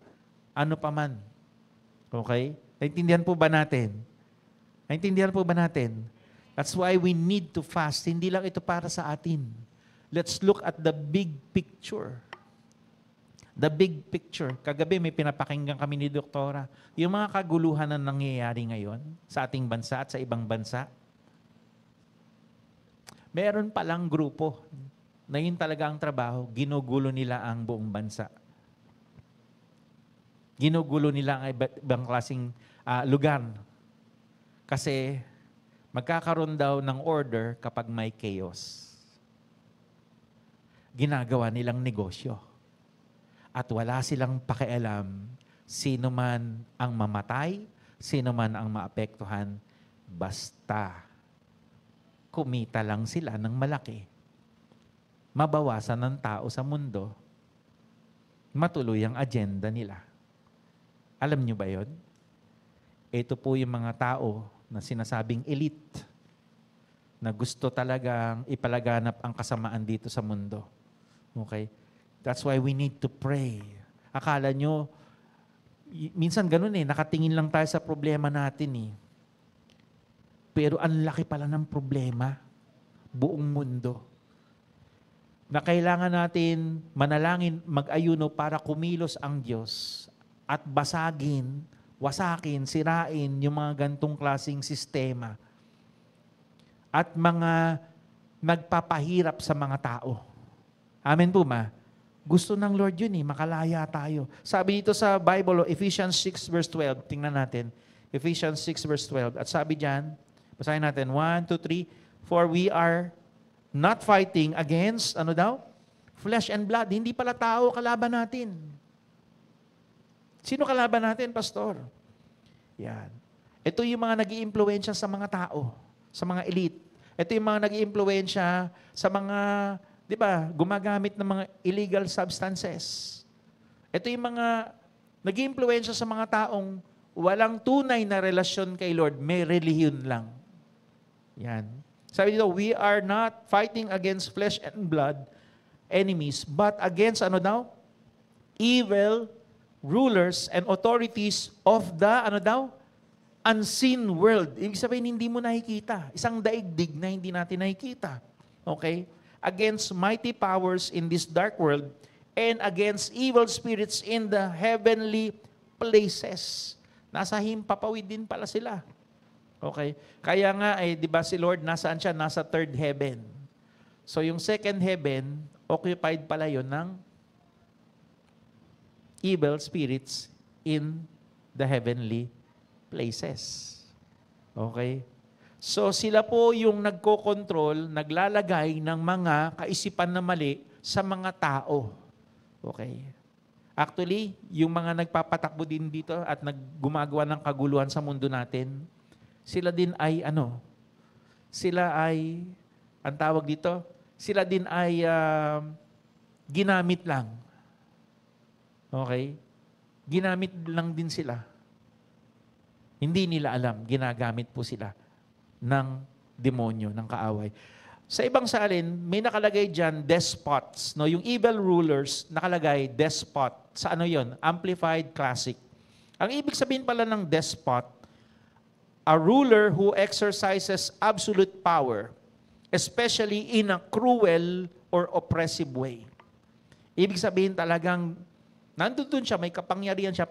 ano pa man. Okay? Naintindihan po ba natin? That's why we need to fast. Hindi lang ito para sa atin. Let's look at the big picture. The big picture. Kagabi may pinapakinggan kami ni Doktora. Yung mga kaguluhan na nangyayari ngayon sa ating bansa at sa ibang bansa. Meron palang grupo na yun talaga ang trabaho. Ginugulo nila ang buong bansa. Ginugulo nila ang ibang klaseng lugar. Kasi magkakaroon daw ng order kapag may chaos. Ginagawa nilang negosyo. At wala silang pakialam sino man ang mamatay, sino man ang maapektuhan, basta kumita lang sila ng malaki. Mabawasan ng tao sa mundo, matuloy ang agenda nila. Alam nyo ba yun? Ito po yung mga tao na sinasabing elite na gusto talagang ipalaganap ang kasamaan dito sa mundo. Okay? That's why we need to pray. Akala nyo, minsan ganun nakatingin lang tayo sa problema natin Pero ang laki pala ng problema, buong mundo. Na kailangan natin manalangin, mag-ayuno para kumilos ang Diyos at basagin, wasakin, sirain yung mga gantong klaseng sistema at mga nagpapahirap sa mga tao. Amen po ma? Gusto ng Lord yun makalaya tayo. Sabi dito sa Bible, Ephesians 6 verse 12, tingnan natin. Ephesians 6 verse 12. At sabi dyan, basahin natin, 1, 2, 3, for we are not fighting against, flesh and blood. Hindi pala tao kalaban natin. Sino kalaban natin, Pastor? Yan. Ito yung mga nag-iimpluwensya sa mga tao, sa mga elite. Ito yung mga nag-iimpluwensya sa mga, di ba, gumagamit ng mga illegal substances. Ito yung mga nag-iimpluwensya sa mga taong walang tunay na relasyon kay Lord, may relihiyon lang. Yan. Sabi dito, we are not fighting against flesh and blood enemies, but against, ano daw? Evil rulers and authorities of the, ano daw? Unseen world. Ibig sabihin, hindi mo nakikita. Isang daigdig na hindi natin nakikita. Okay? Against mighty powers in this dark world and against evil spirits in the heavenly places. Nasa himpapawid din pala sila. Okay? Kaya nga, di ba si Lord, nasaan siya? Nasa third heaven. So yung second heaven, occupied pala yun ng evil spirits in the heavenly places. Okay? So sila po yung nagko-control, naglalagay ng mga kaisipan na mali sa mga tao. Okay? Actually, yung mga nagpapatakbo din dito at gumagawa ng kaguluhan sa mundo natin, sila din ay ang tawag dito, sila din ay ginamit lang. Okay? Ginamit lang din sila. Hindi nila alam, ginagamit po sila ng demonyo, ng kaaway. Sa ibang salin, may nakalagay dyan, despots. No? Yung evil rulers, nakalagay, despot. Sa ano yon? Amplified Classic. Ang ibig sabihin pala ng despot, a ruler who exercises absolute power, especially in a cruel or oppressive way. Ibig sabihin talagang, nandun siya, may kapangyarihan siya,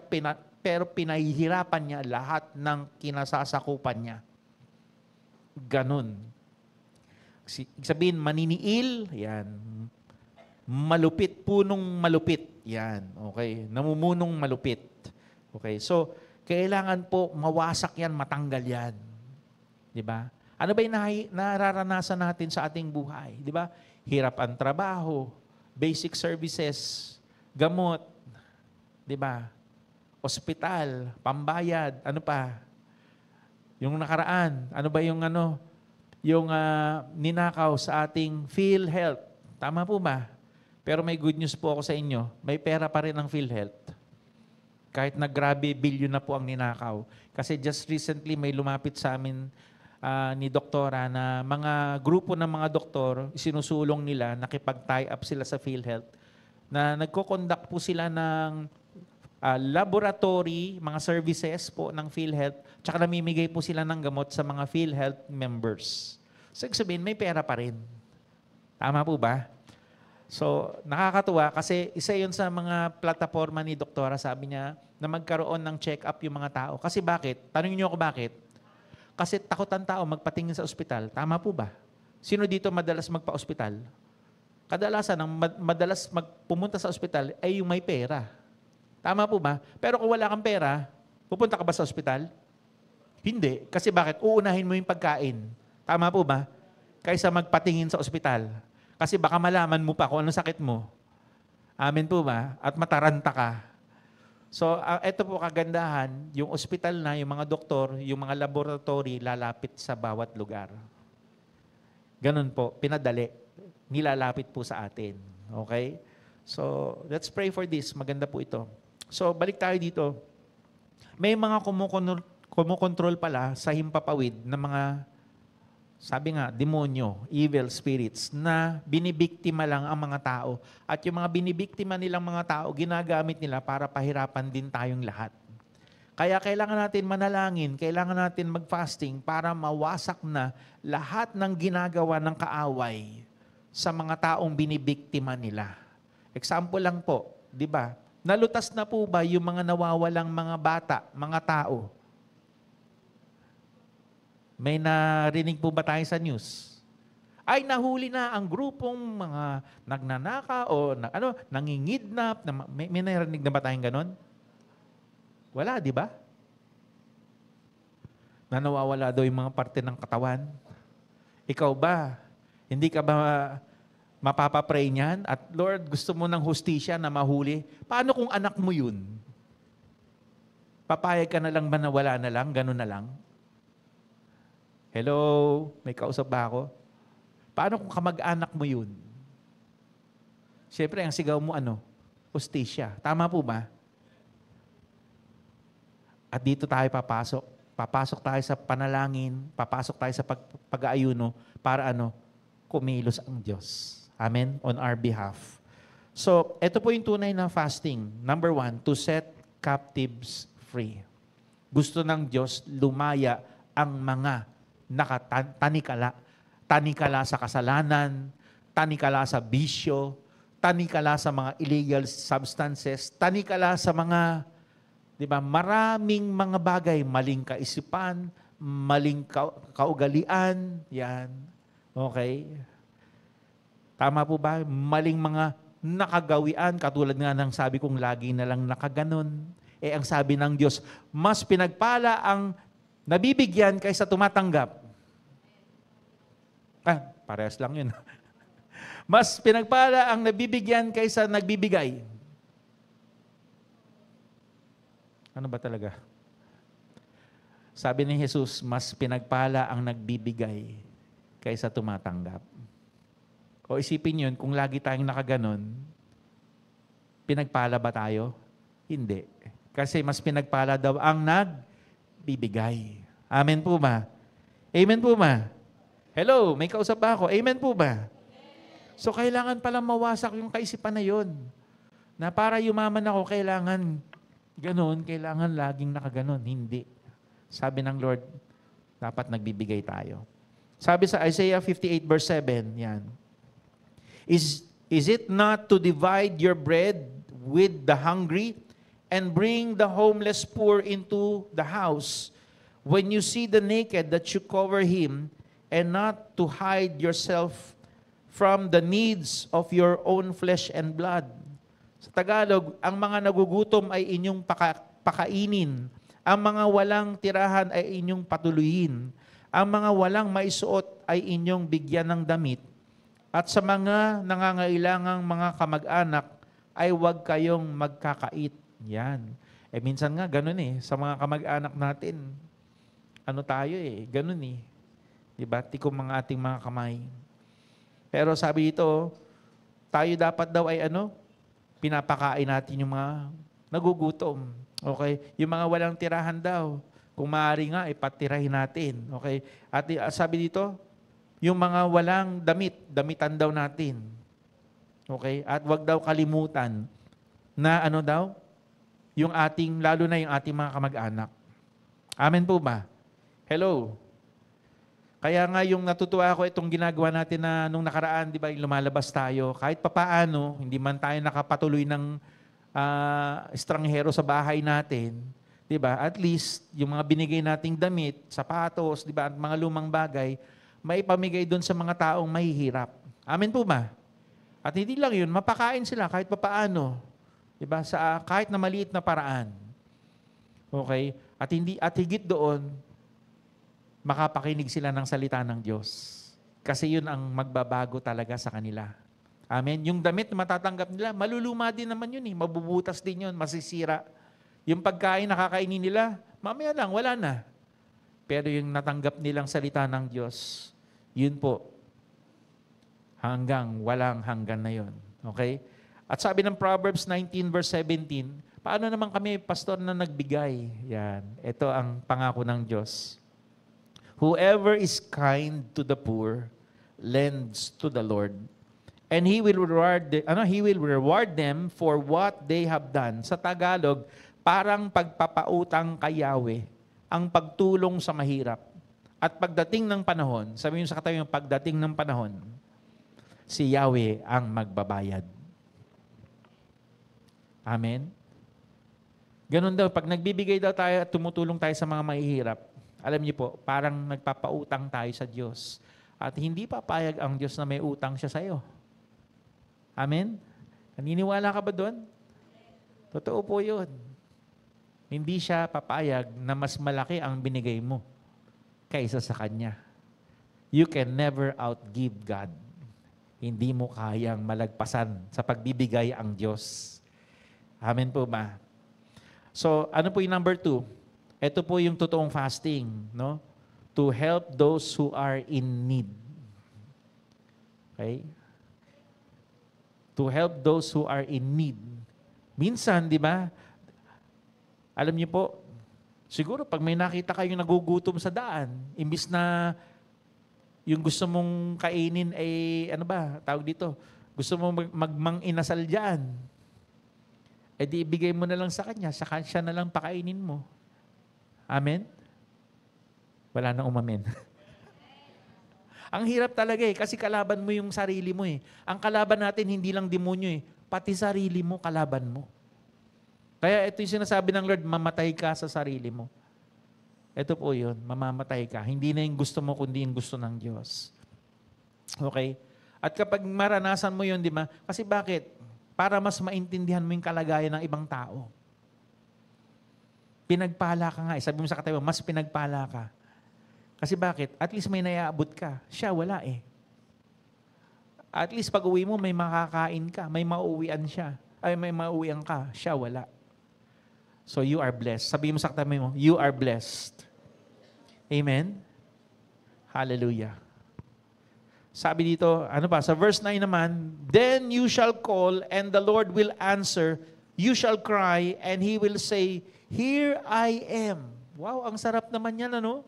pero pinahihirapan niya lahat ng kinasasakupan niya. Ganun. Ibig sabihin, maniniil, yan. Malupit, punong malupit, yan. Okay? Namumunong malupit. Okay? So, kailangan po mawasak yan, matanggal yan. Di ba? Ano ba yung nararanasan natin sa ating buhay? Di ba? Hirap ang trabaho, basic services, gamot, di ba? Ospital, pambayad, ano pa? Yung nakaraan, ano ba yung ninakaw sa ating PhilHealth. Tama po ba? Pero may good news po ako sa inyo. May pera pa rin ang PhilHealth. Kahit na grabe, bilyon na po ang ninakaw. Kasi just recently may lumapit sa amin ni doktora na mga grupo ng mga doktor, sinusulong nila, nakipag-tie up sila sa PhilHealth, na nagko-conduct po sila ng laboratory, mga services po ng PhilHealth, tsaka namimigay po sila ng gamot sa mga PhilHealth members. So, sabihin, may pera pa rin. Tama po ba? So, nakakatuwa kasi isa yun sa mga plataforma ni Doktora, sabi niya, na magkaroon ng check-up yung mga tao. Kasi bakit? Tanungin niyo ako bakit? Kasi takot ang tao magpatingin sa ospital. Tama po ba? Sino dito madalas magpa-ospital? Kadalasan, ang madalas pumunta sa ospital ay yung may pera. Tama po ba? Pero kung wala kang pera, pupunta ka ba sa ospital? Hindi. Kasi bakit? Uunahin mo yung pagkain. Tama po ba? Kaysa magpatingin sa ospital. Kasi baka malaman mo pa kung anong sakit mo. Amen po ba? At mataranta ka. So, ito po kagandahan, yung ospital na, yung mga doktor, yung mga laboratory, lalapit sa bawat lugar. Ganun po, pinadali. Nilalapit po sa atin. Okay? So, let's pray for this. Maganda po ito. So, balik tayo dito. May mga kumukontrol pala sa himpapawid ng mga, sabi nga, demonyo, evil spirits, na binibiktima lang ang mga tao. At yung mga binibiktima nilang mga tao, ginagamit nila para pahirapan din tayong lahat. Kaya kailangan natin manalangin, kailangan natin mag-fasting para mawasak na lahat ng ginagawa ng kaaway sa mga taong binibiktima nila. Example lang po, di ba? Nalutas na po ba yung mga nawawalang mga bata, mga tao? May narinig po ba tayo sa news? Ay, nahuli na ang grupong mga nagnanaka o nangingidnap. May narinig na ba tayong ganon? Wala, di ba? Na nawawala daw yung mga parte ng katawan. Ikaw ba? Hindi ka ba mapapapray niyan? At Lord, gusto mo ng hustisya na mahuli? Paano kung anak mo yun? Papayag ka na lang ba na wala na lang, ganun na lang? Hello, may kausap ba ako? Paano kung kamag-anak mo yun? Siyempre, ang sigaw mo hostisya. Tama po ba? At dito tayo papasok. Papasok tayo sa panalangin, papasok tayo sa pag-aayuno para kumilos ang Diyos. Amen? On our behalf. So, ito po yung tunay na fasting. Number 1, to set captives free. Gusto ng Diyos lumaya ang mga nakatanikala. Tanikala sa kasalanan, tanikala sa bisyo, tanikala sa mga illegal substances, tanikala sa mga, maraming mga bagay, maling kaisipan, maling kaugalian, yan. Okay? Tama po ba? Maling mga nakagawian, katulad nga ng sabi kong lagi na lang nakaganon. Ang sabi ng Diyos, mas pinagpala ang nabibigyan kaysa tumatanggap. Parehas lang yun. Mas pinagpala ang nabibigyan kaysa nagbibigay. Ano ba talaga? Sabi ni Jesus, mas pinagpala ang nagbibigay kaysa tumatanggap. O isipin yun, kung lagi tayong nakaganon, pinagpala ba tayo? Hindi. Kasi mas pinagpala daw ang nagbibigay. Amen po ba? Amen po ba? Hello, may kausap ba ako? Amen po ba? So, kailangan palang mawasak yung kaisipan na yun. Na para yumaman ako, kailangan ganon, kailangan laging nakaganon. Hindi. Sabi ng Lord, dapat nagbibigay tayo. Sabi sa Isaiah 58 verse 7, yan. Is it not to divide your bread with the hungry and bring the homeless poor into the house? When you see the naked, that you cover him, and not to hide yourself from the needs of your own flesh and blood. Sa Tagalog, ang mga nagugutom ay inyong pakainin. Ang mga walang tirahan ay inyong patuluyin. Ang mga walang maisuot ay inyong bigyan ng damit. At sa mga nangangailangang mga kamag-anak ay huwag kayong magkakait. Yan. Minsan nga ganun sa mga kamag-anak natin. Tayo ganun Diba? Tikom mga ating mga kamay. Pero sabi dito, tayo dapat daw ay pinapakain natin yung mga nagugutom. Okay? Yung mga walang tirahan daw. Kung maaari nga, ipatirahin natin. Okay? At sabi dito, yung mga walang damitan daw natin. Okay? At wag daw kalimutan na yung ating, lalo na yung ating mga kamag-anak. Amen po ba? Hello? Kaya nga yung natutuwa ako itong ginagawa natin na nung nakaraan, di ba, lumalabas tayo. Kahit papaano, hindi man tayo nakapatuloy ng estranghero sa bahay natin, di ba? At least, yung mga binigay nating damit, sapatos, di ba, at mga lumang bagay, may pamigay doon sa mga taong mahihirap. Amen po ba? At hindi lang yun, mapakain sila kahit papaano. Di ba? Sa kahit na maliit na paraan. Okay? At higit doon, makapakinig sila ng salita ng Diyos. Kasi yun ang magbabago talaga sa kanila. Amen? Yung damit na matatanggap nila, maluluma din naman yun mabubutas din yun, masisira. Yung pagkain nakakainin nila, mamaya lang, wala na. Pero yung natanggap nilang salita ng Diyos, yun po, walang hanggan na yun. Okay? At sabi ng Proverbs 19 verse 17, paano naman kami, pastor, na nagbigay? Yan. Ito ang pangako ng Diyos. Whoever is kind to the poor lends to the Lord, and He will reward them for what they have done. Sa Tagalog, parang pagpapautang kay Yahweh, ang pagtulong sa mahirap. At pagdating ng panahon, sabi niyo sa katabi, pagdating ng panahon, si Yahweh ang magbabayad. Amen? Ganun daw, pag nagbibigay daw tayo at tumutulong tayo sa mga mahihirap, alam niyo po, parang nagpapautang tayo sa Diyos. At hindi papayag ang Diyos na may utang siya sa iyo. Amen? Naniniwala ka ba doon? Totoo po yun. Hindi siya papayag na mas malaki ang binigay mo kaysa sa Kanya. You can never outgive God. Hindi mo kayang malagpasan sa pagbibigay ang Diyos. Amen po ba? So, ano po yung number 2? Ito po yung totoong fasting, no? To help those who are in need. Okay? To help those who are in need. Minsan, di ba, alam niyo po, siguro pag may nakita kayong nagugutom sa daan, imbis na yung gusto mong kainin ay, ano ba, tawag dito, gusto mong magmang-inasal dyan, eh di ibigay mo na lang sa kanya, saka siya na lang pakainin mo. Amen? Wala nang umamen. Ang hirap talaga kasi kalaban mo yung sarili mo Ang kalaban natin hindi lang demonyo pati sarili mo kalaban mo. Kaya ito yung sinasabi ng Lord, mamatay ka sa sarili mo. Ito po yun, mamamatay ka. Hindi na yung gusto mo, kundi yung gusto ng Diyos. Okay? At kapag maranasan mo yun, di ba? Kasi bakit? Para mas maintindihan mo yung kalagayan ng ibang tao. Pinagpala ka nga. Sabi mo sa katabi mo, mas pinagpala ka. Kasi bakit? At least may naiabot ka. Siya, wala At least pag uwi mo, may makakain ka. May mauwian siya. May mauwian ka. Siya, wala. So you are blessed. Sabi mo sa katabi mo, you are blessed. Amen? Hallelujah. Sabi dito, ano pa? Sa verse 9 naman, then you shall call and the Lord will answer. You shall cry and He will say, here I am. Wow, ang sarap naman yan, ano?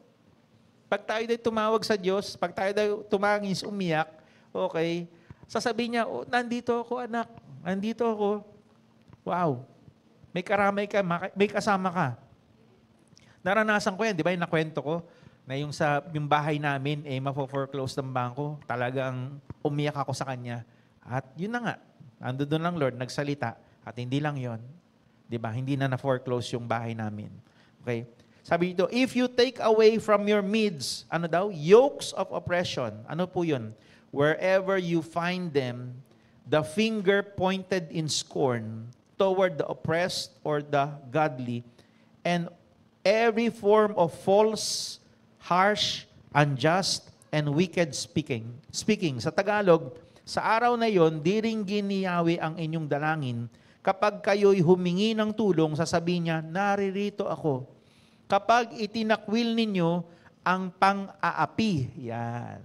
Pag tayo daw tumawag sa Diyos, pag tayo daw tumangis, umiyak, okay, sasabihin niya, oh, nandito ako anak, nandito ako. Wow, may karamay ka, may kasama ka. Naranasan ko yan, di ba yung nakwento ko, na yung bahay namin, mapo-foreclose ng bangko, talagang umiyak ako sa kanya. At yun na nga, ando doon lang Lord, nagsalita, at hindi lang yon, di ba, hindi na na-foreclose yung bahay namin. Okay? Sabi dito, if you take away from your midst, ano daw? Yokes of oppression. Ano po yun? Wherever you find them, the finger pointed in scorn toward the oppressed or the godly, and every form of false, harsh, unjust, and wicked speaking. Sa Tagalog, sa araw na yon, diringgin ni Yahweh ang inyong dalangin. Kapag kayo'y humingi ng tulong, sasabihin niya, naririto ako. Kapag itinakwil ninyo ang pang-aapi, yan.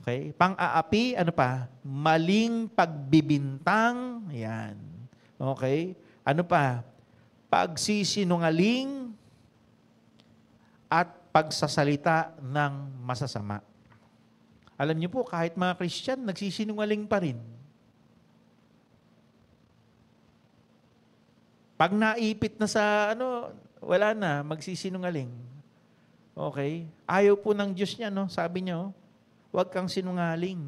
Okay? Pang-aapi, ano pa? Maling pagbibintang, yan. Okay? Ano pa? Pagsisinungaling at pagsasalita ng masasama. Alam niyo po, kahit mga Christian, nagsisinungaling pa rin. Pag naipit na sa, wala na, magsisinungaling. Okay? Ayaw po ng Diyos niya, no? Sabi niyo, huwag kang sinungaling.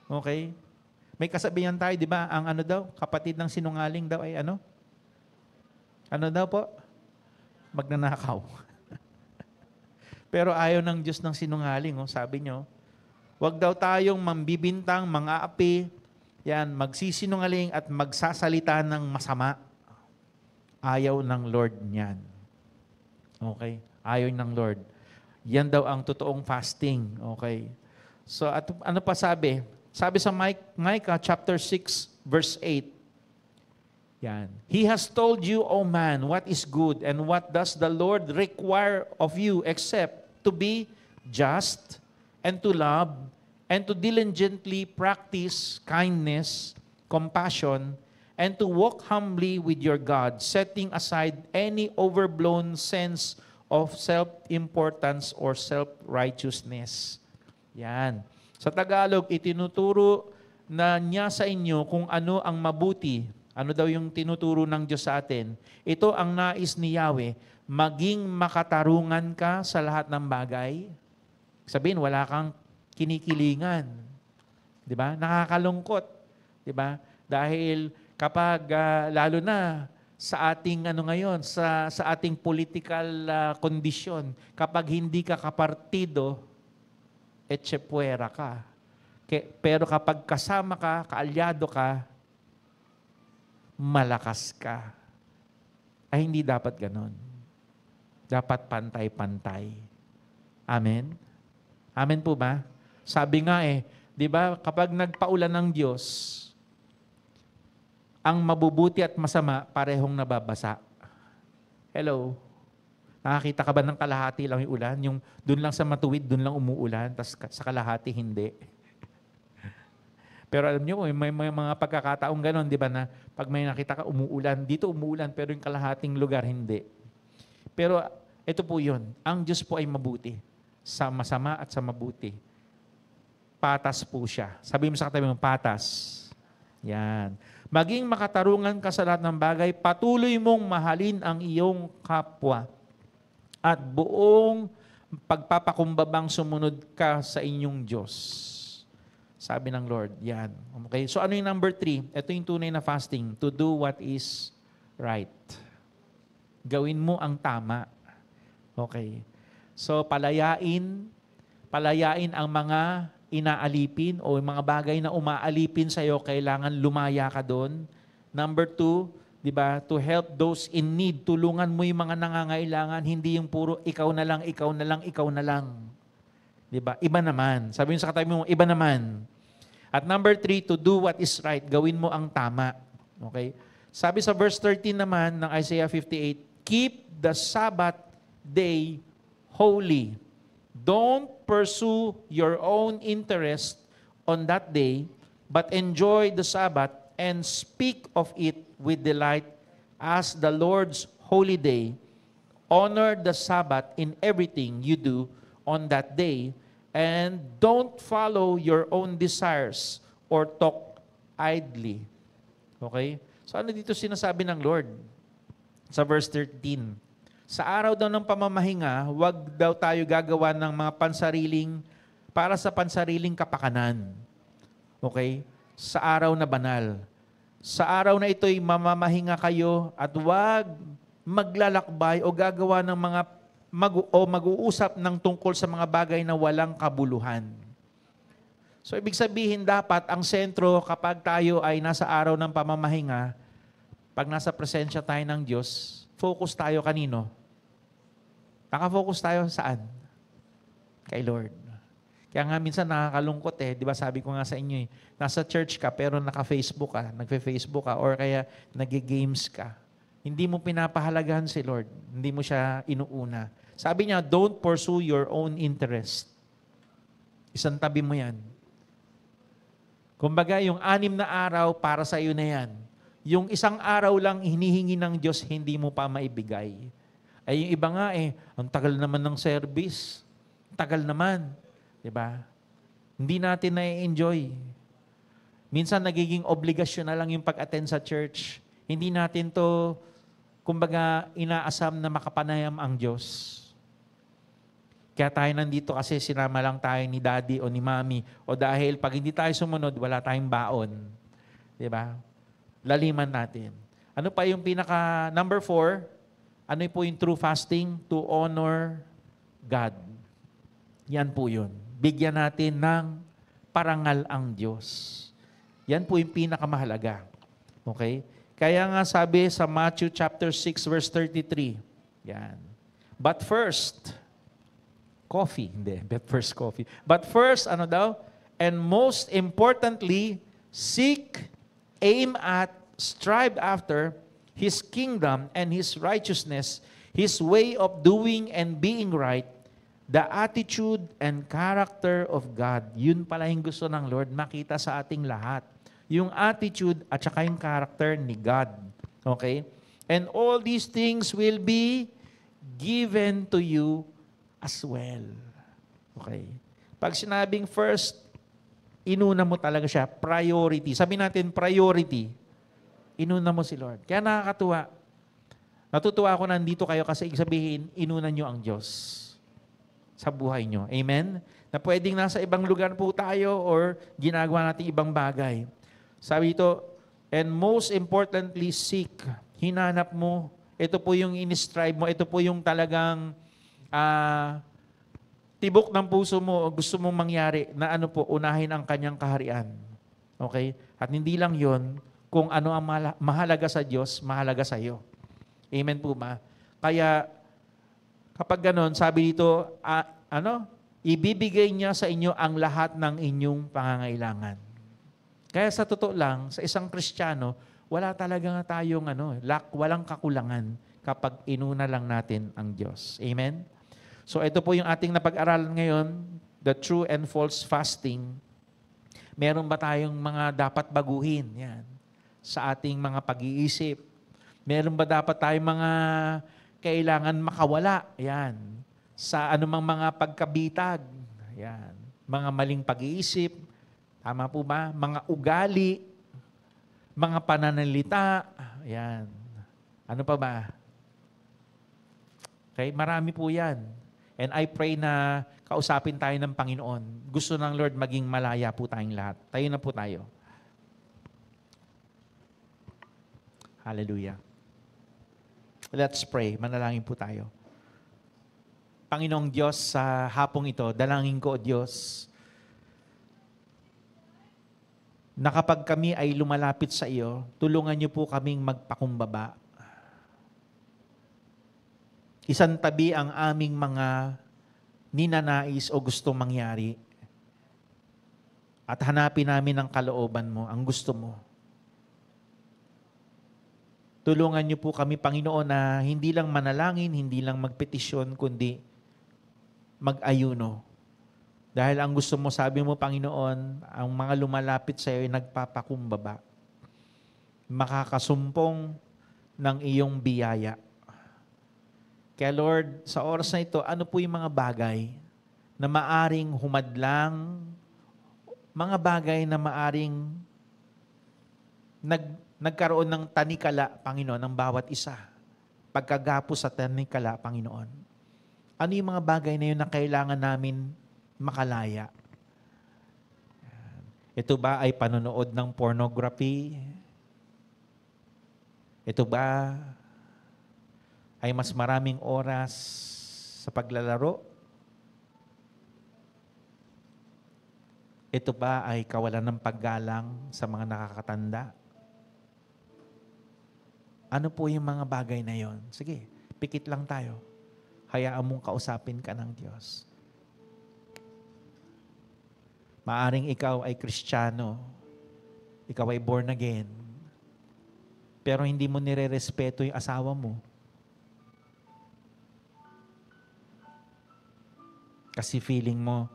Okay? May kasabihan tayo, di ba? Ang daw, kapatid ng sinungaling daw ay ano? Ano daw po? Magnanakaw. Pero ayaw ng Diyos ng sinungaling, sabi niyo. Huwag daw tayong mambibintang, mang-aapi, yan, magsisinungaling at magsasalita ng masama. Ayaw ng Lord niyan. Okay? Ayaw ng Lord. Yan daw ang totoong fasting. Okay? So, ano pa sabi? Sabi sa Micah chapter 6, verse 8. Yan. He has told you, O man, what is good, and what does the Lord require of you except to be just, and to love, and to diligently practice kindness, compassion, and to walk humbly with your God, setting aside any overblown sense of self-importance or self-righteousness. Yan. Sa Tagalog, itinuturo na niya sa inyo kung ano ang mabuti. Ano daw yung tinuturo ng Diyos sa atin? Ito ang nais ni Yahweh, maging makatarungan ka sa lahat ng bagay. Sabihin, wala kang kinikilingan. Di ba? Nakakalungkot. Di ba? Dahil kapag lalo na sa ating ngayon, sa ating political kondisyon, kapag hindi ka kapartido, etchepuera ka. Pero kapag kasama ka, kaalyado ka, malakas ka. Ay hindi dapat ganon. Dapat pantay-pantay. Amen? Amen po ba? Sabi nga di ba, kapag nagpaulan ng Diyos, ang mabubuti at masama parehong nababasa. Hello? Nakakita ka ba ng kalahati lang yung ulan? Yung doon lang sa matuwid, doon lang umuulan, tapos sa kalahati hindi. Pero alam niyo, may mga pagkakataong ganon, di ba, na pag may nakita ka umuulan, dito umuulan, pero yung kalahating lugar hindi. Pero ito po yun, ang Diyos po ay mabuti. Sa masama at sa mabuti. Patas po siya. Sabi mo sa katabi mo, patas. Yan. Maging makatarungan ka sa lahat ng bagay, patuloy mong mahalin ang iyong kapwa at buong pagpapakumbabang sumunod ka sa inyong Diyos. Sabi ng Lord, yan. Okay? So ano yung number 3? Ito yung tunay na fasting. To do what is right. Gawin mo ang tama. Okay. So palayain ang mga inaalipin o yung mga bagay na umaalipin sa iyo, kailangan lumaya ka doon. Number 2, di ba? To help those in need. Tulungan mo yung mga nangangailangan, hindi yung puro ikaw na lang, ikaw na lang, ikaw na lang. Diba? Iba naman. Sabi mo sa katabi mo, iba naman. At number 3, to do what is right. Gawin mo ang tama. Okay? Sabi sa verse 13 naman ng Isaiah 58, keep the Sabbath day holy. Don't pursue your own interest on that day, but enjoy the Sabbath and speak of it with delight as the Lord's holy day. Honor the Sabbath in everything you do on that day, and don't follow your own desires or talk idly. Okay? So ano dito sinasabi ng Lord? Sa verse 13. Sa araw daw ng pamamahinga, huwag daw tayo gagawa ng mga para sa pansariling kapakanan. Okay? Sa araw na banal. Sa araw na ito'y mamamahinga kayo at huwag maglalakbay o gagawa ng mga mag-uusap ng tungkol sa mga bagay na walang kabuluhan. So, ibig sabihin, dapat ang sentro kapag tayo ay nasa araw ng pamamahinga, pag nasa presensya tayo ng Diyos, focus tayo kanino? Nakafocus tayo saan? Kay Lord. Kaya nga minsan nakakalungkot di ba sabi ko nga sa inyo nasa church ka pero naka-Facebook ka, nagfe-Facebook ka, or kaya nag-games ka. Hindi mo pinapahalagahan si Lord. Hindi mo siya inuuna. Sabi niya, don't pursue your own interest. Isang tabi mo yan. Kumbaga, yung 6 na araw, para sa iyo na yan. Yung isang araw lang hinihingi ng Diyos, hindi mo pa maibigay. Ay yung iba nga ang tagal naman ng service. Tagal naman. Diba? Hindi natin na-enjoy. Minsan nagiging obligasyon na lang yung pag-attend sa church. Hindi natin to, kumbaga, inaasam na makapanayam ang Diyos. Kaya tayo nandito kasi sinama lang tayo ni daddy o ni mommy. O dahil pag hindi tayo sumunod, wala tayong baon. Diba? Laliman natin. Ano pa yung number 4, ano po yung true fasting? To honor God. Yan po yun. Bigyan natin ng parangal ang Diyos. Yan po yung pinakamahalaga. Okay? Kaya nga sabi sa Matthew chapter 6 verse 33. Yan. But first, coffee. Hindi, but first coffee. But first, ano daw? And most importantly, seek, aim at, strive after His kingdom and His righteousness, His way of doing and being right, the attitude and character of God. Yun pala yung gusto ng Lord makita sa ating lahat. Yung attitude at saka yung character ni God. Okay? And all these things will be given to you as well. Okay? Pag sinabing first, inuna mo talaga siya. Priority. Sabi natin, priority. Inuna mo si Lord. Kaya nakakatuwa. Natutuwa ako nandito kayo kasi sabihin, inuna nyo ang Diyos sa buhay nyo. Amen? Na pwedeng nasa ibang lugar po tayo or ginagawa natin ibang bagay. Sabi ito, and most importantly, seek. Hinanap mo. Ito po yung in-strive mo. Ito po yung talagang tibok ng puso mo o gusto mong mangyari na unahin ang kanyang kaharian. Okay? At hindi lang yon, kung ano ang mahalaga sa Diyos, mahalaga sa iyo. Amen po ba? Kaya, kapag ganon, sabi dito, ibibigay niya sa inyo ang lahat ng inyong pangangailangan. Kaya sa totoo lang, sa isang Kristiyano, Wala talaga nga tayong walang kakulangan kapag inuna lang natin ang Diyos. Amen? So ito po yung ating napag-aralan ngayon, the true and false fasting. Meron ba tayong mga dapat baguhin? Yan. Sa ating mga pag-iisip. Meron ba dapat tayong mga kailangan makawala? Yan. Sa anumang mga pagkabitag. Yan. Mga maling pag-iisip. Tama po ba? Mga ugali. Mga pananalita. Yan. Ano pa ba? Okay, marami po yan. And I pray na kausapin tayo ng Panginoon. Gusto ng Lord maging malaya po tayong lahat. Tayo na po tayo. Hallelujah. Let's pray. Manalangin po tayo. Panginoong Diyos, sa hapong ito, dalangin ko, O Diyos, na kapag kami ay lumalapit sa iyo, tulungan niyo po kaming magpakumbaba. Isantabi ang aming mga ninanais o gustong mangyari. At hanapin namin ang kalooban mo, ang gusto mo. Tulungan niyo po kami, Panginoon, na hindi lang manalangin, hindi lang magpetisyon, kundi mag-ayuno. Dahil ang gusto mo, sabi mo, Panginoon, ang mga lumalapit sa iyo ay nagpapakumbaba. Makakasumpong ng iyong biyaya. Kaya Lord, sa oras na ito, ano po yung mga bagay na maaring humadlang, mga bagay na maaring nagkaroon ng tanikala, Panginoon, ng bawat isa. Pagkagapos sa tanikala, Panginoon. Ano yung mga bagay na yun na kailangan namin makalaya? Ito ba ay panonood ng pornography? Ito ba ay mas maraming oras sa paglalaro? Ito ba ay kawalan ng paggalang sa mga nakakatanda? Ano po yung mga bagay na yon? Sige, pikit lang tayo. Hayaan mong kausapin ka ng Diyos. Maaring ikaw ay Kristiyano, ikaw ay born again, pero hindi mo nire-respeto yung asawa mo. Kasi feeling mo,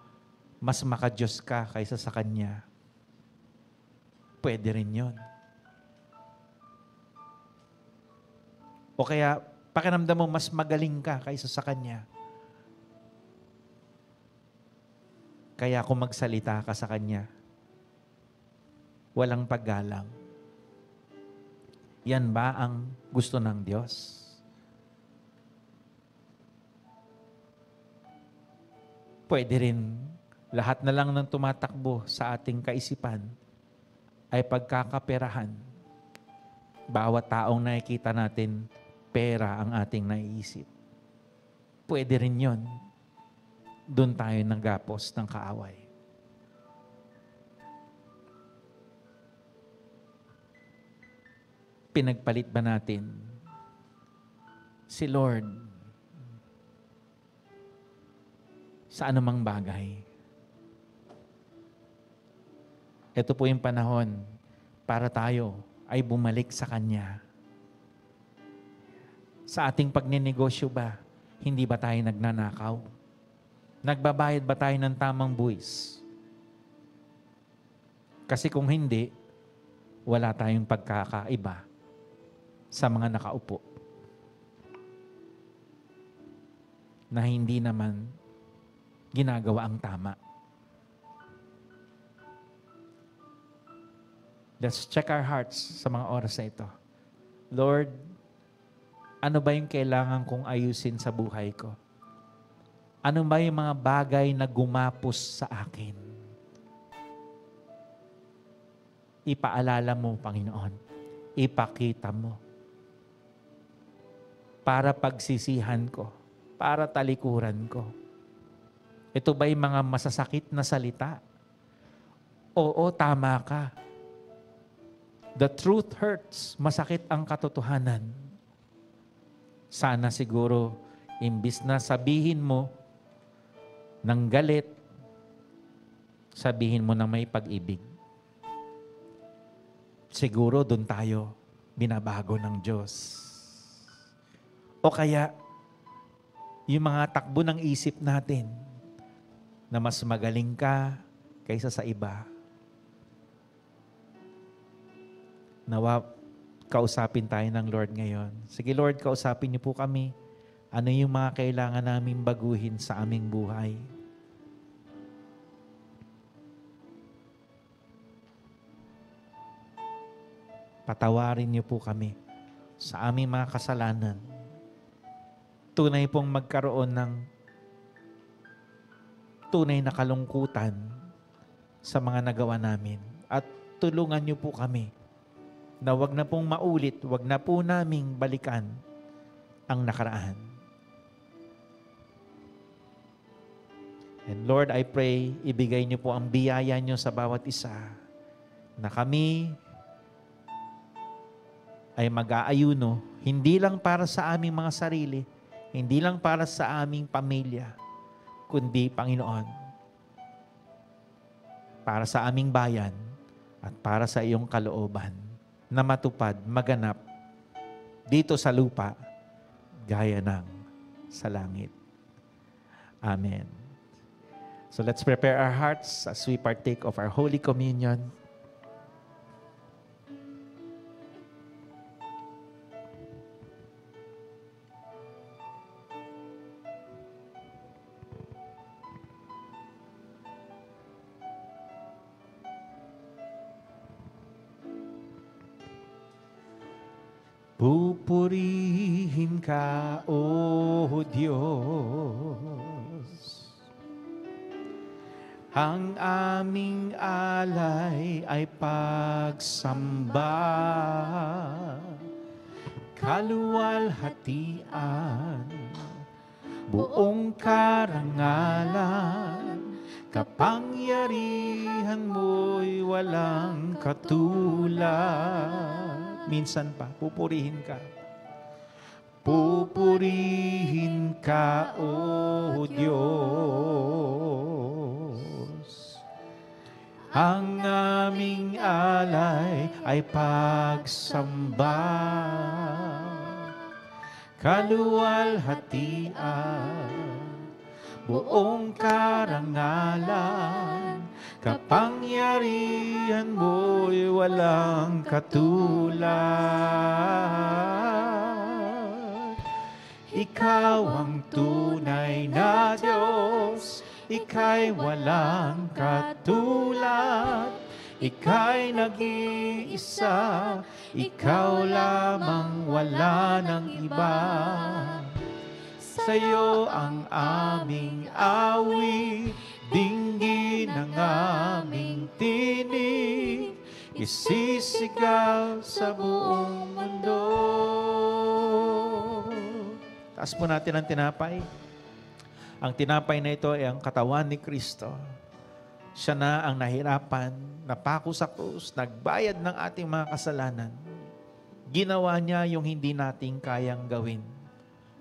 mas maka-Diyos ka kaysa sa Kanya. Pwede rin yun. O kaya, pakiramdam mo, mas magaling ka kaysa sa Kanya. Kaya kung magsalita ka sa Kanya, walang paggalang. Yan ba ang gusto ng Diyos? Pwede rin lahat na lang ng tumatakbo sa ating kaisipan ay pagkakaperahan. Bawat taong nakikita natin, pera ang ating naiisip. Pwede rin yun. Doon tayo nanggapos ng kaaway. Pinagpalit ba natin si Lord sa anumang bagay? Ito po yung panahon para tayo ay bumalik sa Kanya. Sa ating pagninegosyo ba, hindi ba tayo nagnanakaw? Nagbabayad ba tayo ng tamang buwis? Kasi kung hindi, wala tayong pagkakaiba sa mga nakaupo na hindi naman ginagawa ang tama. Let's check our hearts sa mga oras na ito. Lord, ano ba yung kailangan kong ayusin sa buhay ko? Ano ba yung mga bagay na gumapos sa akin? Ipaalala mo, Panginoon. Ipakita mo. Para pagsisihan ko. Para talikuran ko. Ito ba yung mga masasakit na salita? Oo, tama ka. The truth hurts. Masakit ang katotohanan. Sana siguro, imbis na sabihin mo ng galit, sabihin mo na may pag-ibig. Siguro doon tayo binabago ng Diyos. O kaya, yung mga takbo ng isip natin na mas magaling ka kaysa sa iba. Nawa, kausapin tayo ng Lord ngayon. Sige Lord, kausapin niyo po kami. Ano yung mga kailangan namin baguhin sa aming buhay? Patawarin niyo po kami sa aming mga kasalanan. Tunay pong magkaroon ng tunay na kalungkutan sa mga nagawa namin. At tulungan niyo po kami na wag na pong maulit, wag na po naming balikan ang nakaraan. And Lord, I pray, ibigay niyo po ang biyaya niyo sa bawat isa na kami ay mag-aayuno, hindi lang para sa aming mga sarili, hindi lang para sa aming pamilya, kundi, Panginoon, para sa aming bayan at para sa iyong kalooban na matupad, maganap dito sa lupa, gaya ng sa langit. Amen. So let's prepare our hearts as we partake of our Holy Communion. Pupurihin ka, O Diyos. Ang aming alay ay pagsamba, kaluwalhatian, buong karangalan, kapangyarihan mo'y walang katulad. Minsan pa, pupurihin ka. Pupurihin ka, O Diyos. Ang aming alay ay pagsamba, kaluwalhatian, buong karangalan, kapangyarihan mo'y walang katulad. Ikaw ang tunay na Diyos, Ika'y walang katulad. Ika'y nag-iisa, Ikaw lamang, wala ng iba. Sa'yo ang aming awit, dinggin ang aming tinig, isisigaw sa buong mundo. Taas po natin ang tinapay. Ang tinapay na ito ay ang katawan ni Kristo. Siya na ang nahirapan, napako sa krus, nagbayad ng ating mga kasalanan. Ginawa niya yung hindi nating kayang gawin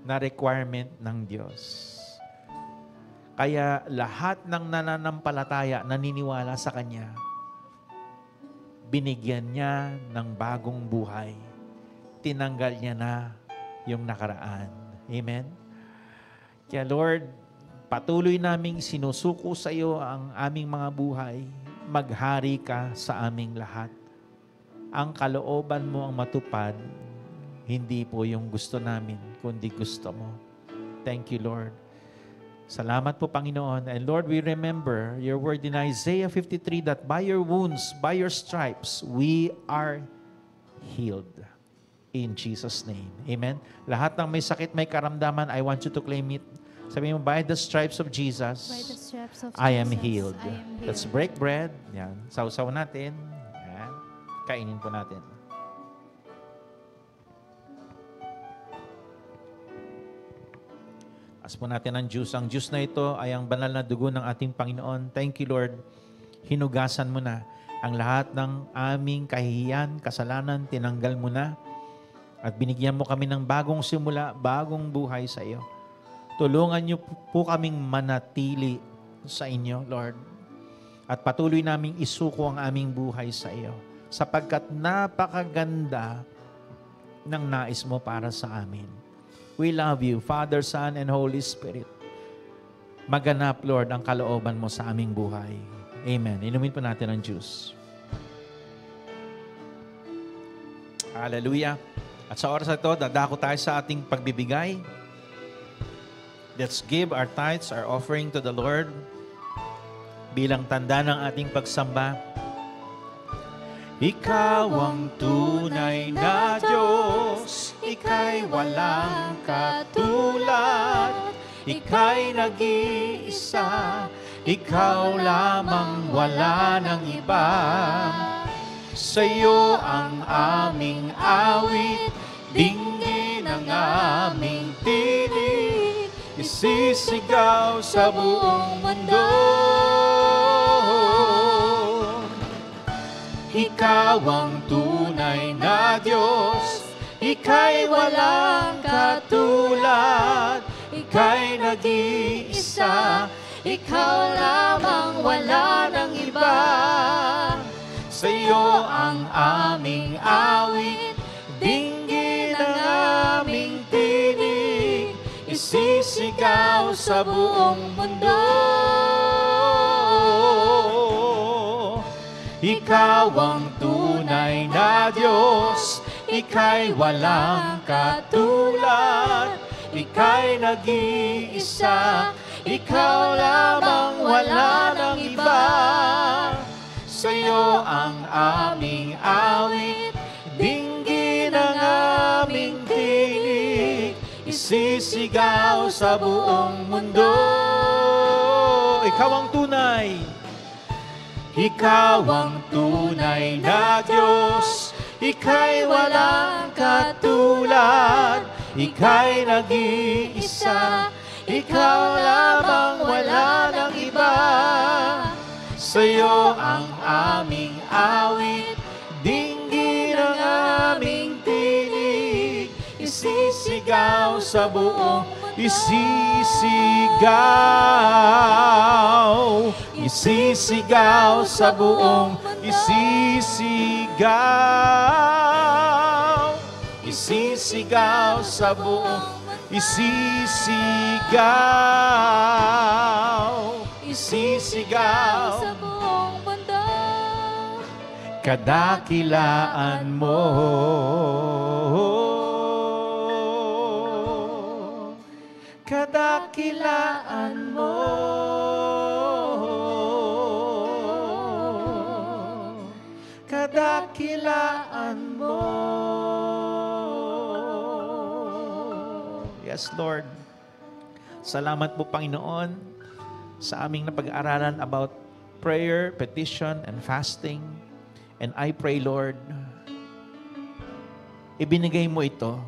na requirement ng Diyos. Kaya lahat ng nananampalataya, naniniwala sa Kanya, binigyan niya ng bagong buhay. Tinanggal niya na yung nakaraan. Amen? Kaya Lord, patuloy naming sinusuko sa iyo ang aming mga buhay. Maghari ka sa aming lahat. Ang kalooban mo ang matupad, hindi po yung gusto namin, kundi gusto mo. Thank you, Lord. Salamat po, Panginoon. And Lord, we remember your word in Isaiah 53 that by your wounds, by your stripes, we are healed. In Jesus' name. Amen. Lahat ng may sakit, may karamdaman, I want you to claim it. Sabihin mo, by the stripes of Jesus, I am healed. Let's break bread. Yan. Sausaw natin. Yan. Kainin po natin. As po natin ang juice. Ang juice na ito ay ang banal na dugo ng ating Panginoon. Thank you, Lord. Hinugasan mo na ang lahat ng aming kahihiyan, kasalanan, tinanggal mo na. At binigyan mo kami ng bagong simula, bagong buhay sa iyo. Tulungan niyo po kaming manatili sa inyo, Lord. At patuloy naming isuko ang aming buhay sa iyo. Sapagkat napakaganda, ng nais mo para sa amin. We love you, Father, Son, and Holy Spirit. Maganap, Lord, ang kalooban mo sa aming buhay. Amen. Inumin po natin ang juice. Hallelujah. At sa oras na ito, dadako tayo sa ating pagbibigay. Let's give our tithes, our offering to the Lord bilang tanda ng ating pagsamba. Ikaw ang tunay na Diyos, Ika'y walang katulad, Ika'y nag-iisa, Ikaw lamang wala ng iba. Sa'yo ang aming awit, dinggin ang aming tinig, isisigaw sa buong mundo. Ikaw ang tunay na Diyos, Ika'y walang katulad, Ika'y nag-iisa, Ikaw lamang wala ng iba. Sa'yo ang aming awit, dinggin ang aming tinig, isisigaw sa buong mundo. Ikaw ang tunay na Diyos, Ika'y walang katulad, Ika'y nag-iisa, Ikaw lamang wala ng iba. Sa'yo ang aming awit, dinggin ang aming tinig, isisigaw sa buong mundo. Ikaw ang tunay. Ikaw ang tunay na Diyos, Ika'y walang katulad, Ika'y nag-iisa, Ikaw lamang wala ng iba. Sa'yo ang aming awit, dinggin ang aming tinig, isisigaw sa buong isisigaw, isisigaw sa buong isisigaw, isisigaw sa buong isisigaw, isisigaw sa buong mundo. Kadakilaan mo, kadakilaan mo, kadakilaan mo. Yes, Lord. Salamat po, Panginoon, sa aming napag-aaralan about prayer, petition, and fasting. And I pray, Lord, ibinigay mo ito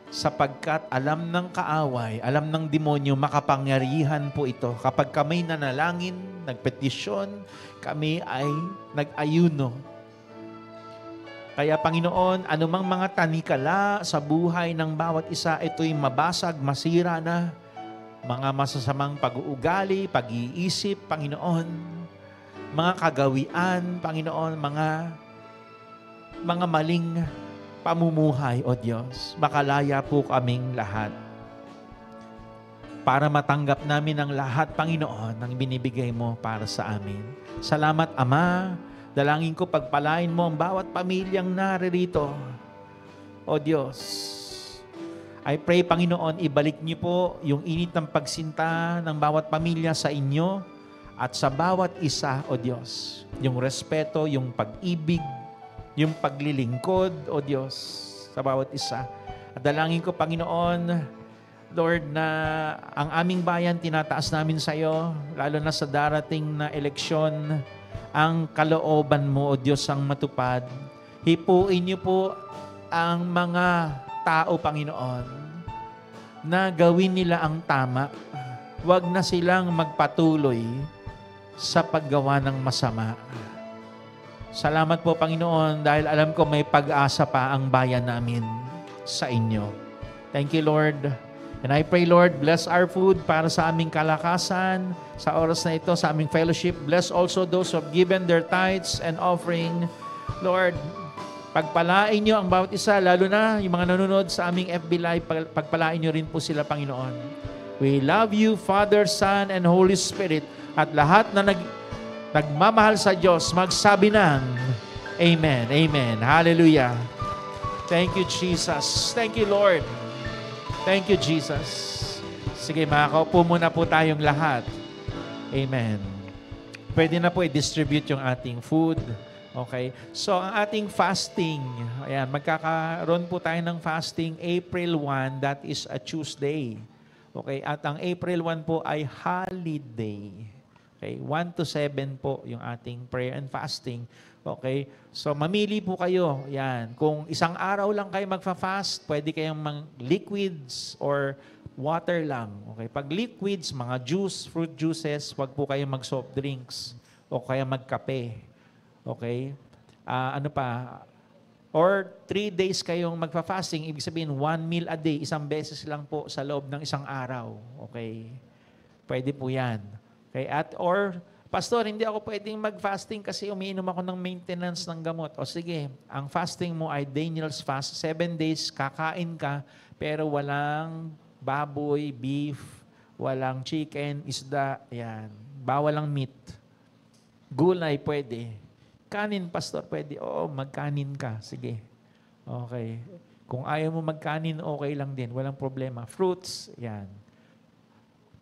sapagkat alam ng kaaway, alam ng demonyo, makapangyarihan po ito. Kapag kami nanalangin, nagpetisyon, kami ay nag-ayuno. Kaya Panginoon, anumang mga tanikala sa buhay ng bawat isa, ito'y mabasag, masira na. Mga masasamang pag-uugali, pag-iisip, Panginoon, mga kagawian, Panginoon, mga maling pamumuhay, O Diyos. Makalaya po kaming lahat. Para matanggap namin ang lahat, Panginoon, ng binibigay mo para sa amin. Salamat, Ama. Dalangin ko, pagpalain mo ang bawat pamilyang naririto. O Diyos, I pray, Panginoon, ibalik niyo po yung init ng pagsinta ng bawat pamilya sa inyo at sa bawat isa, O Diyos. Yung respeto, yung pag-ibig, yung paglilingkod, O Diyos, sa bawat isa. At dalangin ko, Panginoon, Lord, na ang aming bayan tinataas namin sa iyo, lalo na sa darating na eleksyon, ang kalooban mo, O Diyos, ang matupad. Hipuin niyo po ang mga tao, Panginoon, na gawin nila ang tama. Huwag na silang magpatuloy sa paggawa ng masama. Salamat po, Panginoon, dahil alam ko may pag-asa pa ang bayan namin sa inyo. Thank you, Lord. And I pray, Lord, bless our food para sa aming kalakasan. Sa oras na ito, sa aming fellowship, bless also those who have given their tithes and offering. Lord, Pagpalain niyo ang bawat isa, lalo na yung mga nanonood sa aming FB Live, pagpalain niyo rin po sila, Panginoon. We love you, Father, Son, and Holy Spirit. At lahat na nagmamahal sa Diyos, magsabi ng Amen. Amen. Hallelujah. Thank you, Jesus. Thank you, Lord. Thank you, Jesus. Sige, makakaupo muna po tayong lahat. Amen. Pwede na po i-distribute yung ating food. Okay? So, ang ating fasting, ayan, magkakaroon po tayo ng fasting April 1, that is a Tuesday. Okay? At ang April 1 po ay holiday. Okay? 1 to 7 po yung ating prayer and fasting. Okay? So, mamili po kayo. Yan. Kung isang araw lang kayo magfa-fast, pwede kayong liquids or water lang. Okay? Pag liquids, mga juice, fruit juices, wag po kayong mag-soft drinks o kaya magkape. Okay? Ano pa? Or 3 days kayong magfa-fasting, ibig sabihin 1 meal a day, isang beses lang po sa loob ng isang araw. Okay? Pwede po yan. Okay? Or Pastor, hindi ako pwedeng mag-fasting kasi umiinom ako ng maintenance ng gamot. O sige, ang fasting mo ay Daniel's fast. 7 days, kakain ka, pero walang baboy, beef, walang chicken, isda, yan. Bawal ang meat. Gulay, pwede. Kanin, Pastor, pwede. Oo, magkanin ka. Sige. Okay. Kung ayaw mo magkanin, okay lang din. Walang problema. Fruits, yan.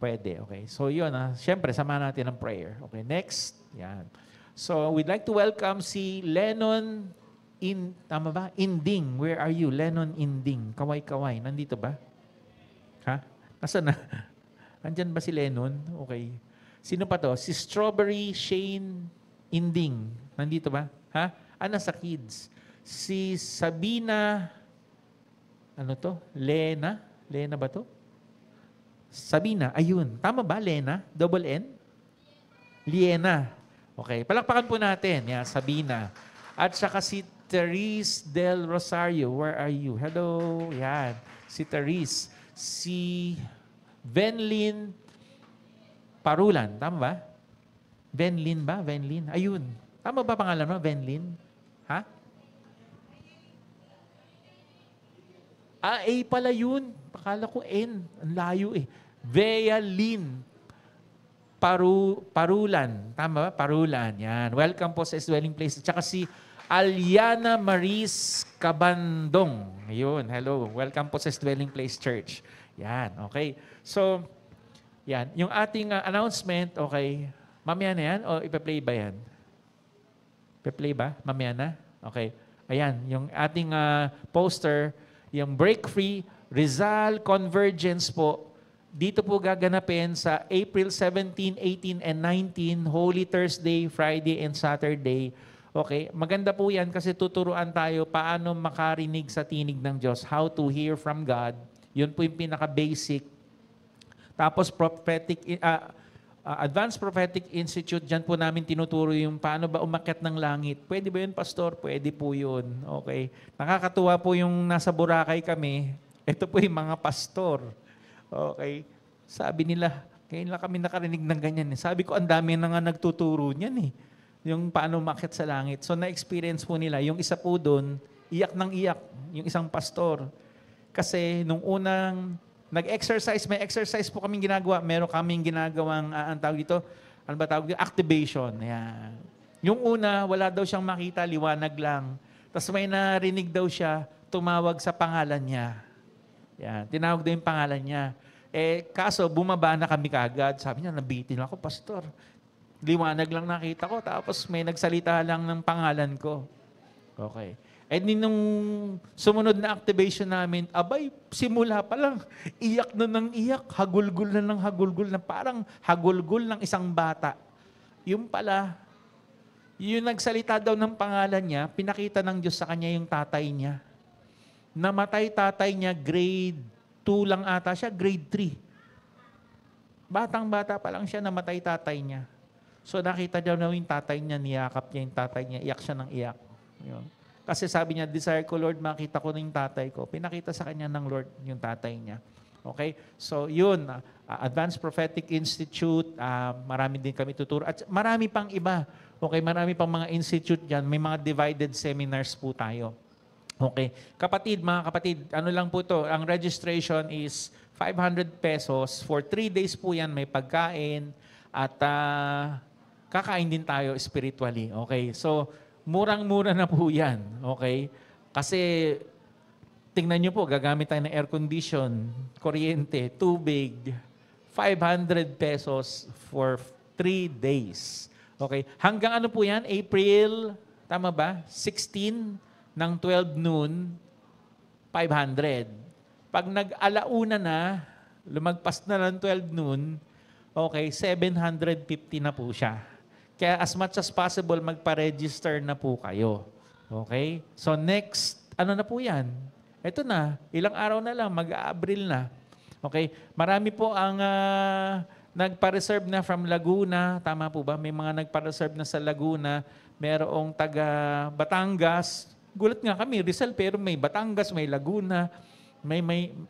Pwede, okay. So yun, siyempre, sama natin ang prayer. Okay, next. Yan. So, we'd like to welcome si Lennon tama ba? Inding. Where are you? Lennon Inding. Kaway-kaway. Nandito ba? Ha? Nasaan na? Nandyan ba si Lennon? Okay. Sino pa to? Si Strawberry Shane Inding. Nandito ba? Ha? Sa kids. Si Sabina, ano to? Lena? Lena ba to? Sabina, ayun. Tama ba, Lena? Double N? Liena. Okay, palakpakan po natin. Yan, Sabina. At saka si Therese Del Rosario. Where are you? Hello. Yan. Si Therese. Si Venlin Parulan. Tama ba? Venlin ba? Venlin. Ayun. Tama ba pangalan mo? Venlin? Ha? A pala yun. Pakala ko N. Ang layo eh. Vealin Parulan. Tama ba? Parulan. Yan. Welcome po sa dwelling place. At saka si Aliana Maris Cabandong. Ayun. Hello. Welcome po sa dwelling place church. Yan. Okay. So, yan. Yung ating announcement, okay. Mamaya na yan o ipa-play ba yan? Ipa-play ba? Mamaya na? Okay. Ayan. Yung ating poster, yung Break Free Rizal Convergence po, dito po gaganapin sa April 17, 18, and 19, Holy Thursday, Friday, and Saturday. Okay, maganda po yan kasi tuturuan tayo paano makarinig sa tinig ng Diyos, how to hear from God. Yun po yung pinaka-basic. Tapos Advanced Prophetic Institute, dyan po namin tinuturo yung paano ba umakyat ng langit. Pwede ba yun, Pastor? Pwede po yun. Okay. Nakakatuwa po yung nasa Boracay kami. Ito po yung mga pastor. Okay. Sabi nila, ngayon lang kami nakarinig ng ganyan. Sabi ko, ang dami na nga nagtuturo niyan eh. Yung paano umakyat sa langit. So, na-experience po nila. Yung isa po doon, iyak ng iyak. Yung isang pastor. Kasi nung unang nag-exercise, may exercise po kaming ginagawa. Meron kaming ginagawang, ang tawag dito, ano ba tawag dito? Activation. Yan. Yung una, wala daw siyang makita, liwanag lang. Tapos may narinig daw siya, tumawag sa pangalan niya. Yan. Tinawag daw yung pangalan niya. Kaso, bumaba na kami kagad. Sabi niya, nabitin ako, Pastor. Liwanag lang nakita ko, tapos may nagsalita lang ng pangalan ko. Okay. Nung sumunod na activation namin, abay, simula pa lang, iyak na ng iyak, hagulgul na ng hagulgul na parang hagulgul ng isang bata. Yung pala, yung nagsalita daw ng pangalan niya, pinakita ng Diyos sa kanya yung tatay niya. Namatay tatay niya, grade 2 lang ata siya, grade 3. Batang-bata pa lang siya, namatay tatay niya. So nakita daw na yung tatay niya, niyakap niya yung tatay niya, iyak siya ng iyak. Yun. Kasi sabi niya, desire ko, Lord, makita ko na yung tatay ko. Pinakita sa kanya ng Lord yung tatay niya. Okay? So, yun. Advanced Prophetic Institute, marami din kami tuturo. At marami pang iba. Okay? Marami pang mga institute dyan. May mga divided seminars po tayo. Okay. Mga kapatid, ano lang po to, ang registration is 500 pesos. For 3 days po yan, may pagkain at kakain din tayo spiritually. Okay. So, murang-mura na po yan. Okay. Kasi, tingnan nyo po, gagamit tayo ng air condition, kuryente, tubig, 500 pesos for 3 days. Okay. Hanggang ano po yan? April, tama ba? 16 ng 12 noon, 500. Pag nag-alauna na, lumagpas na ng 12 noon, okay, 750 na po siya. Kaya as much as possible, magpa-register na po kayo. Okay? So next, ano na po yan? Ito na, ilang araw na lang, mag-Abril na. Okay? Marami po ang nagpa-reserve na from Laguna. Tama po ba? May mga nagpa-reserve na sa Laguna. Merong taga Batangas. Gulat nga kami, Rizal, pero may Batangas, may Laguna, may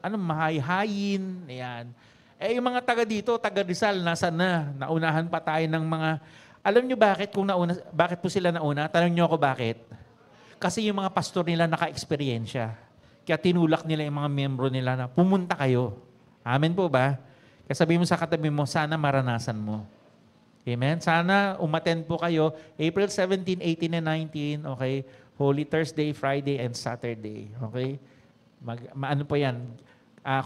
Mahayhayin, ayan. Eh, yung mga taga dito, taga Rizal, nasa na? Naunahan pa tayo ng mga... Alam nyo bakit po sila nauna? Tanong nyo ako bakit? Kasi yung mga pastor nila naka-eksperyensya. Kaya tinulak nila yung mga membro nila na pumunta kayo. Amen po ba? Kaya sabihin mo sa katabi mo, sana maranasan mo. Amen? Sana umattend po kayo. April 17, 18, and 19, okay? Holy Thursday, Friday, and Saturday. Okay? Ano po yan?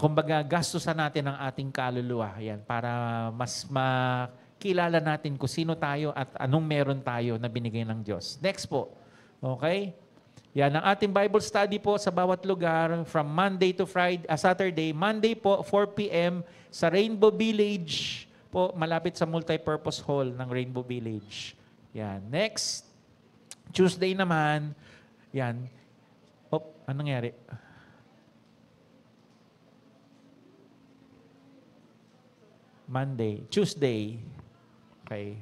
Kumbaga, gastusan natin ang ating kaluluwa. Yan, para mas makilala natin kung sino tayo at anong meron tayo na binigay ng Diyos. Next po. Okay? Yan, ang ating Bible study po sa bawat lugar from Monday to Saturday. Monday po, 4 p.m. sa Rainbow Village po, malapit sa multipurpose hall ng Rainbow Village. Yan. Next. Tuesday naman, yan. Anong nangyari? Monday. Tuesday. Okay.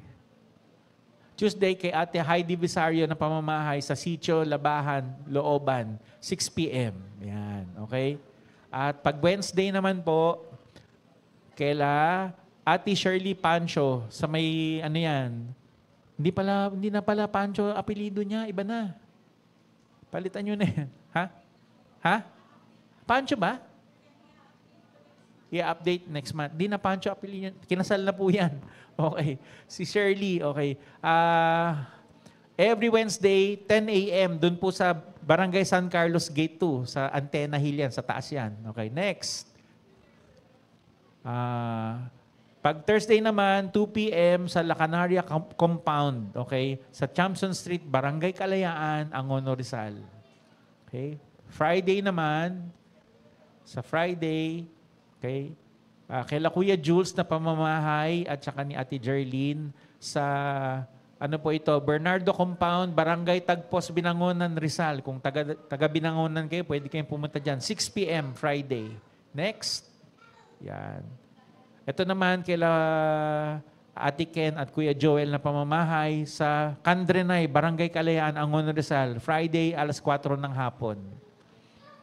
Tuesday kay Ate Heidi Visario na pamamahay sa Sitio Labahan, Looban, 6 p.m. Yan. Okay? At pag Wednesday naman po, kaila Ate Shirley Pancho sa may ano yan, Hindi na pala Pancho apelido niya, iba na. Palitan nyo na yan. Ha? Pancho ba? I-update next month. Hindi na Pancho apelido niya. Kinasal na po yan. Okay. Si Shirley, okay. Every Wednesday, 10 a.m., dun po sa Barangay San Carlos Gate 2, sa Antenna Hill yan, sa taas yan. Okay, next. Pag Thursday naman, 2 p.m. sa La Canaria Compound, okay? Sa Chamson Street, Barangay Kalayaan, Angono, Rizal. Okay? Friday naman, sa Friday, okay? Kaila Kuya Jules na pamamahay at saka ni Ate Jerlyn sa, ano po ito, Bernardo Compound, Barangay Tagpos, Binangonan, Rizal. Kung taga Binangonan kayo, pwede kayong pumunta dyan. 6 p.m. Friday. Next. Yan. Ito naman kila Ate Ken at Kuya Joel na pamamahay sa Kandrenay, Barangay Kalayaan, Angono, Rizal. Friday, alas 4 ng hapon.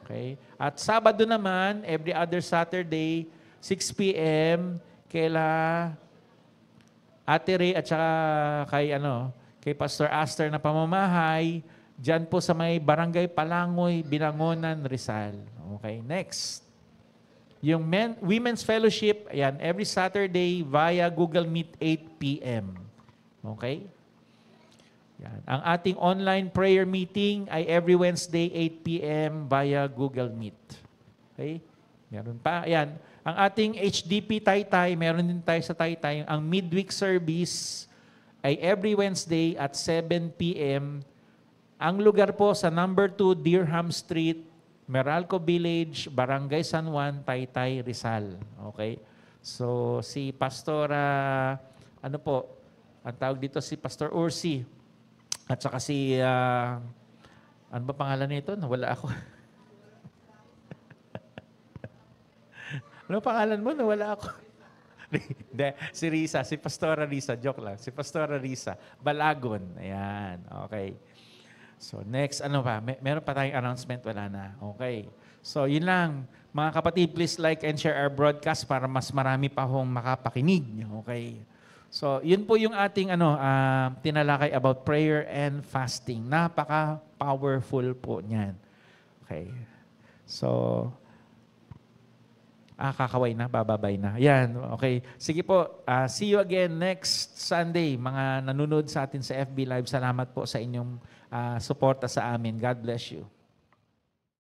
Okay? At Sabado naman, every other Saturday, 6 p.m. kaila Ate Ray at saka kay Pastor Aster na pamamahay, dyan po sa may Barangay Palangoy, Binangonan, Rizal. Okay, next. Yung Women's Fellowship, ayan, every Saturday via Google Meet 8 p.m. Okay? Yan. Ang ating online prayer meeting ay every Wednesday 8 p.m. via Google Meet. Okay? Meron pa. Ayan. Ang ating HDP Taytay, meron din tayo sa Taytay. Ang midweek service ay every Wednesday at 7 p.m. Ang lugar po sa number 2 Deerham Street, Meralco Village, Barangay San Juan, Taytay, Rizal. Okay? So, si Pastora, ang tawag dito si Pastor Ursi. At saka si, ano ba pangalan nito? Nawala ako. Ano pangalan mo? Nawala ako. Hindi, si Risa, si Pastora Risa. Joke lang. Si Pastora Risa. Balagon. Ayan. Okay. So next, meron pa tayong announcement, wala na. Okay. So yun lang. Mga kapatid, please like and share our broadcast para mas marami pa hong makapakinig. Okay. So yun po yung ating tinalakay about prayer and fasting. Napaka-powerful po niyan. Okay. So, kakaway na, bababay na. Yan, okay. Sige po, see you again next Sunday. Mga nanonood sa atin sa FB Live, salamat po sa inyong suporta sa amin. God bless you.